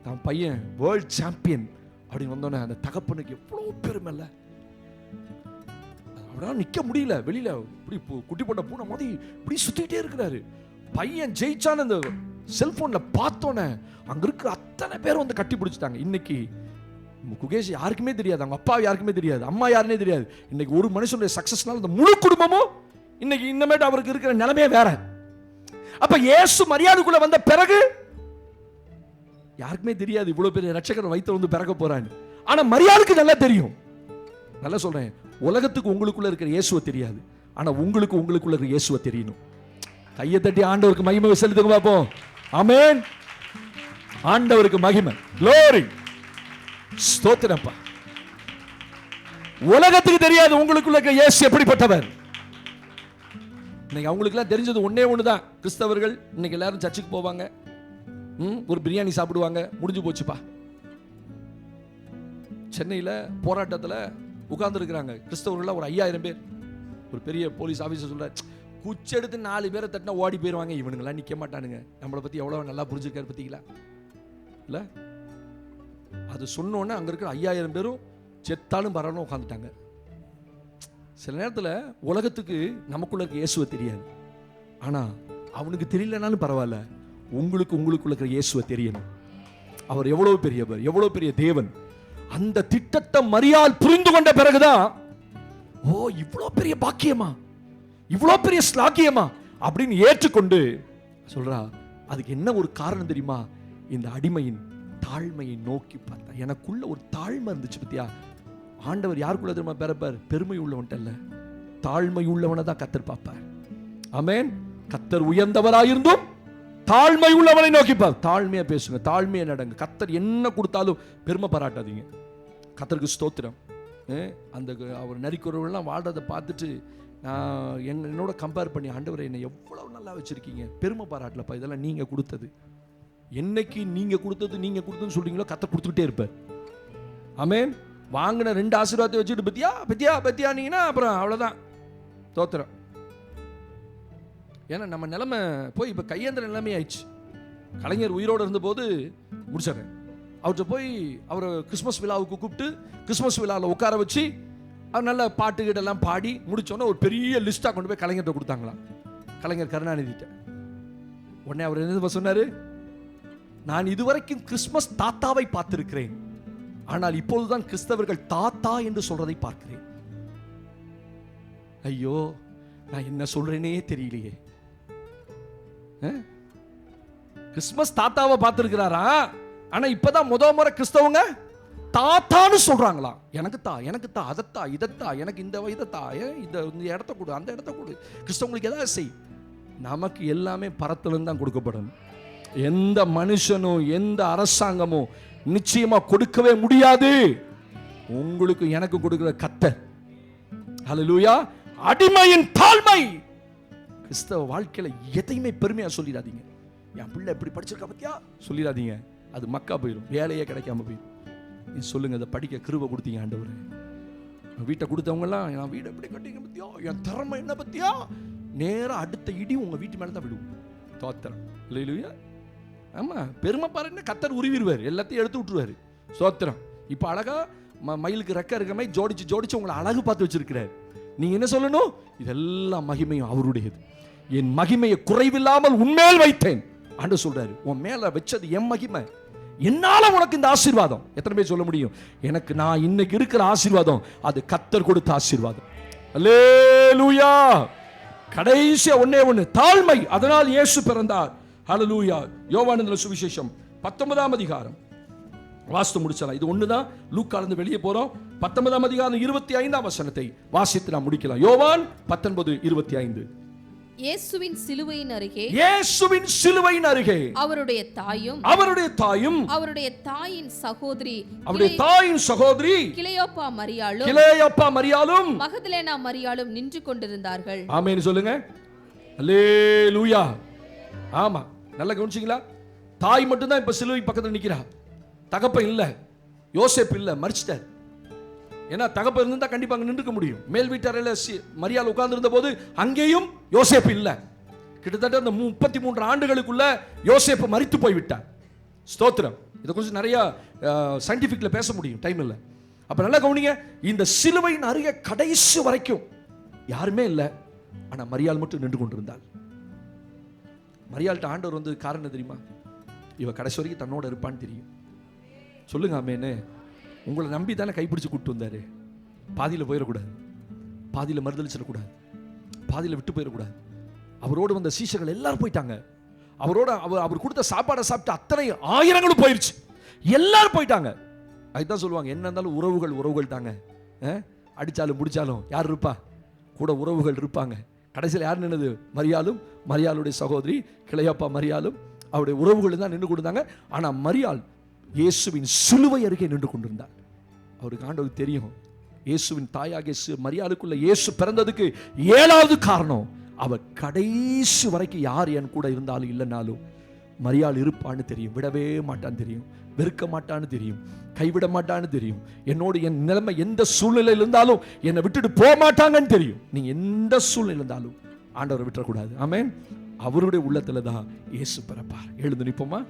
தான் பையன் வேர்ல்ட் சாம்பியன் அப்படின்னு வந்தோன்னே அந்த தகப்பனுக்கு எவ்வளோ பெருமை இல்லை. அவரால் நிற்க முடியல. வெளியில இப்படி குட்டி போட்ட பூனை மாதிரி இப்படி சுத்திட்டே இருக்கிறாரு. பையன் ஜெயிச்சான்னு அந்த செல்போன்ல பார்த்தோன்னே அங்க இருக்கிற அத்தனை பேரும் வந்து கட்டி பிடிச்சிட்டாங்க. இன்னைக்கு குகேஷ் யாருக்குமே தெரியாது, அவங்க அப்பா யாருக்குமே தெரியாது, அம்மா யாருன்னே தெரியாது. இன்னைக்கு ஒரு மனுஷனுடைய சக்சஸ்னால இந்த முழு குடும்பமும் இன்னைக்கு இன்னமேட்டு அவருக்கு இருக்கிற நிலைமையே வேற. அப்ப இயேசு மரியாதைக்குள்ள வந்த பிறகு யாருக்குமே தெரியாது இவ்வளவு பெரிய ரட்சகர் வைத்து வந்து பிறக்க போறான்னு. ஆனா மரியாதைக்கு நல்லா தெரியும். நல்லா சொல்றேன், உலகத்துக்கு உங்களுக்குள்ள இருக்கிற இயேசுவை தெரியாது. ஆனா உங்களுக்குள்ள இருக்கிற இயேசுவை தெரியணும். கையை தட்டி ஆண்டவருக்கு மகிமை செலுத்துங்க பாப்போம். ஆமென். ஆண்டவருக்கு மகிமை. glory. ஸ்தோத்திரப்பா. உலகத்துக்கு தெரியாது உங்களுக்குள்ள இருக்கிற இயேசு எப்படிப்பட்டவர். இன்னைக்கு அவங்களுக்குலாம் தெரிஞ்சது ஒன்னே ஒண்ணுதான். கிறிஸ்தவர்கள் இன்னைக்கு எல்லாரும் சர்ச்சுக்கு போவாங்க, ஒரு பிரியாணி சாப்பிடுவாங்க, முடிஞ்சு போச்சுப்பா. சென்னையில் போராட்டத்தில் உட்கார்ந்து இருக்கிறாங்க கிறிஸ்தவர்கள் ஒரு 5000 பேர். ஒரு பெரிய போலீஸ் ஆஃபீஸர் சொல்றாரு, குச்சி எடுத்து 4 பேரை தட்டினா ஓடி போயிடுவாங்க, இவனுங்களாம் நிற்க மாட்டானுங்க, நம்மளை பற்றி எவ்வளோ நல்லா புரிஞ்சிருக்காரு பற்றிங்களா இல்லை. அது சொன்னோன்னே அங்கே இருக்கிற 5000 பேரும் செத்தாலும் பரவாயில்ல உட்காந்துட்டாங்க. சில நேரத்தில் உலகத்துக்கு நமக்குள்ள இருக்க இயேசுவை தெரியாது. ஆனால் அவனுக்கு தெரியலனாலும் பரவாயில்ல, உங்களுக்குள்ள இருக்கிற இயேசுவை தெரியணும். அவர் எவ்வளவு பெரியவர், எவ்வளவு பெரிய தேவன். அந்த திட்டத்தை மரியாள் புரிந்து கொண்ட பிறகுதான், ஓ இவ்வளோ பெரிய பாக்கியமா, இவ்வளோ பெரிய ஸ்லாக்கியமா அப்படின்னு ஏற்றுக்கொண்டு சொல்றா. அதுக்கு என்ன ஒரு காரணம் தெரியுமா? இந்த அடிமையின் தாழ்மையை நோக்கி பார்த்தா. எனக்குள்ள ஒரு தாழ்மை இருந்துச்சு பத்தியா. ஆண்டவர் யாருக்குள்ள தெரியுமா பிறப்பார்? பெருமை உள்ளவன்ட்டல்ல, தாழ்மை உள்ளவனை தான் கத்தர் பார்ப்பார். ஆமென். கத்தர் உயர்ந்தவராயிருந்தும் தாழ்மை உள்ளவனை நோக்கிப்பார். தாழ்மையா பேசுங்க, தாழ்மையா நடங்க. கத்தர் என்ன கொடுத்தாலும் பெருமை பாராட்டாதீங்க. கத்தருக்கு ஸ்தோத்திரம். அந்த அவர் நரிக்குறவர்கள்லாம் வாழ்றதை பார்த்துட்டு நான் என்னோட கம்பேர் பண்ணி, ஆண்டவரை என்னை எவ்வளவு நல்லா வச்சிருக்கீங்க, பெருமை பாராட்டலப்பா, இதெல்லாம் நீங்க கொடுத்தது. என்னைக்கு நீங்க கொடுத்ததுன்னு சொல்றீங்களோ கத்தர் கொடுத்துக்கிட்டே இருப்பார். ஆமென். வாங்கின 2 ஆசீர்வாதத்தை வச்சுட்டு பத்தியா அப்புறம் அவ்வளவுதான் தோத்திரம். ஏன்னா நம்ம நிலைமை போய் இப்போ கையேந்திர நிலைமை ஆயிடுச்சு. கலைஞர் உயிரோடு இருந்தபோது முடிச்சிடறேன், அவர்கிட்ட போய் அவரை கிறிஸ்மஸ் விழாவுக்கு கூப்பிட்டு கிறிஸ்மஸ் விழாவில் உட்கார வச்சு அவர் நல்ல பாட்டுக்கிட்டெல்லாம் பாடி முடிச்சோன்னே ஒரு பெரிய லிஸ்ட்டாக கொண்டு போய் கலைஞர்கிட்ட கொடுத்தாங்களாம். கலைஞர் கருணாநிதிட்ட. உடனே அவர் என்ன சொன்னார்? நான் இதுவரைக்கும் கிறிஸ்மஸ் தாத்தாவை பார்த்திருக்கிறேன், ஆனால் இப்போதுதான் கிறிஸ்தவர்கள் தாத்தா என்று சொல்றதை பார்க்கிறேன். ஐயோ, நான் என்ன சொல்றேனே தெரியலையே. கிறிஸ்மஸ் தாத்தாவை பார்த்திருக்கிறாரா, ஆனா இப்பதான் முறை கிறிஸ்தவங்க தாத்தான்னு சொல்றாங்களா. எனக்கு தா அதத்தா இதத்தா, எனக்கு இந்த இதத்தா, இந்த இடத்த கொடு, அந்த இடத்த கொடு. கிறிஸ்தவங்களுக்கு ஏதாவது செய். நமக்கு எல்லாமே பரத்திலிருந்து தான் கொடுக்கப்படணும். எந்த மனுஷனும் எந்த அரசாங்கமும் நிச்சயமா கொடுக்கவே முடியாது. உங்களுக்கு எனக்கு கொடுக்கிற கர்த்தர். ஹல்லேலூயா. அடிமையின் தாழ்மை. கிறிஸ்தவ வாழ்க்கையில எதையுமே பெருமையா சொல்லிடாதீங்க. என் பிள்ளை எப்படி படிச்சிருக்கா பத்தியா சொல்லிடாதீங்க. அது மக்கா போயிடும், வேலையே கிடைக்காம போயிடும். நீ சொல்லுங்க, அதை படிக்க கிருபை கொடுத்தீங்க ஆண்டவரே, வீட்டை கொடுத்தவங்கலாம் என் வீடை எப்படி கட்டிங்க பத்தியா, என் திறமை என்ன பத்தியா, நேரம் அடுத்த இடி உங்க வீட்டு மேல தான் விடுவோம். ஸ்தோத்திரம். அல்லேலூயா. ஆமா, பெருமை பாருங்க, கர்த்தர் உருவிடுவார், எல்லாத்தையும் எடுத்து விட்டுருவாரு. ஸ்தோத்திரம். இப்ப அழகா மயிலுக்கு ரெக்க இருக்க மாதிரி ஜோடிச்சு ஜோடிச்சு உங்களை அழகு பார்த்து வச்சிருக்கிறார். நீங்க என்ன சொல்லணும்? இதெல்லாம் மகிமையும் அவருடையது. என் மகிமையை குறைவில்லாமல் உன்மேல் வைத்தேன் ஆண்டவர் சொல்றாரு. உன் மேல வச்சது என் மகிமை, என்னால உனக்கு இந்த ஆசீர்வாதம். எத்தனை பேர் சொல்ல முடியும்? எனக்கு நான் இன்னைக்கு இருக்கிற ஆசீர்வாதம் அது கர்த்தர் கொடுத்த ஆசீர்வாதம். அல்லேலூயா. கடைசியா ஒண்ணே ஒண்ணு, தாழ்மை. அதனால் இயேசு பிறந்தார். ஹல்லேலூயா. யோவானின் சுவிசேஷம் 19ஆம் அதிகாரம் வாசித்து முடிச்சலாம். இது ஒண்ணுதான். லூக்கால இருந்து வெளியே போறோம். 19ஆம் அதிகாரம் 25ஆம் வசனத்தை வாசித்து நாம் முடிக்கலாம். யோவான் 19:25. இயேசுவின் சிலுவையின் அருகே, இயேசுவின் சிலுவையின் அருகே அவருடைய தாயும் அவருடைய தாயின் சகோதரி, அவருடைய தாயின் சகோதரி கிளையோப்பா மரியாளும் மகதலேனா மரியாளும் நின்று கொண்டிருந்தார்கள். ஆமென் சொல்லுங்க. அல்லேலூயா. ஆமா, நல்லா கவனிச்சீங்களா? தாய் மட்டும் தான் இப்ப சிலுவை பக்கத்துல நிக்கிறா. தகப்பன் இல்ல, யோசேப்பு இல்ல, மரிச்சிட்டார். ஏன்னா தகப்பன் இருந்தா கண்டிப்பா அங்க நின்றுக்க முடியும். மேல் வீட்டறையில மரியாள் உட்கார்ந்து இருந்த போது அங்கேயும் யோசேப்பு இல்ல. கிட்டத்தட்ட அந்த 33 ஆண்டுகளுக்குள்ள யோசேப்பு மரித்து போய்விட்டார். ஸ்தோத்திரம். இதை கொஞ்சம் நிறைய சயின்டிபிக்ல பேச முடியும், டைம் இல்ல. அப்ப நல்லா கவனிங்க, இந்த சிலுவையின் அருகே கடைசி வரைக்கும் யாருமே இல்ல, ஆனா மரியாள் மட்டும் நின்று கொண்டிருந்தாள். மரியாள்கிட்ட ஆண்டவர் வந்து காரணம் தெரியுமா? இவ கடைசி வரைக்கும் தன்னோட இருப்பான்னு தெரியும். சொல்லுங்க ஆமேன்னு. உங்களை நம்பி தானே கைப்பிடிச்சு கூப்பிட்டு வந்தாரு. பாதியில் போயிடக்கூடாது, பாதியில் மறுதளிச்சிடக்கூடாது, பாதியில் விட்டு போயிடக்கூடாது. அவரோடு வந்த சீஷர்கள் எல்லாரும் போயிட்டாங்க. அவரோட அவர் கொடுத்த சாப்பாடை சாப்பிட்டு அத்தனை ஆயிரங்களும் போயிடுச்சு, எல்லாரும் போயிட்டாங்க. அதுதான் சொல்லுவாங்க, என்ன இருந்தாலும் உறவுகள் தாங்க. அடிச்சாலும் முடிச்சாலும் யார் இருப்பா? கூட உறவுகள் இருப்பாங்க. கடைசியில் யார் நின்னது? மரியாளுடைய சகோதரி கிளையோப்பா மரியாளும் அவருடைய உறவுகள் தான் நின்று கொடுத்தாங்க. ஆனா மரியாள் இயேசுவின் சிலுவை அருகே நின்று கொண்டிருந்தார். அவருக்கு ஆண்டவருக்கு தெரியும், இயேசுவின் தாயாகிய மரியாளுக்குள்ள இயேசு பிறந்ததுக்கு 7வது காரணம், அவர் கடைசி வரைக்கும் யார் என் கூட இருந்தாலும் இல்லைனாலும் மரியாள் இருப்பான்னு தெரியும். விடவே மாட்டான்னு தெரியும், வெறுக்க மாட்டான்னு தெரியும், கைவிட மாட்டான்னு தெரியும். என்னோடு என் நிலைமை எந்த சூழ்நிலையில் இருந்தாலும் என்னை விட்டுட்டு போக மாட்டாங்கன்னு தெரியும். நீங்க எந்த சூழ்நிலை இருந்தாலும் ஆண்டவரை விட்டுறக்கூடாது. ஆமென். அவருடைய உள்ளத்துல தான் இயேசு பிறப்பார். எழுந்து நிற்போமா?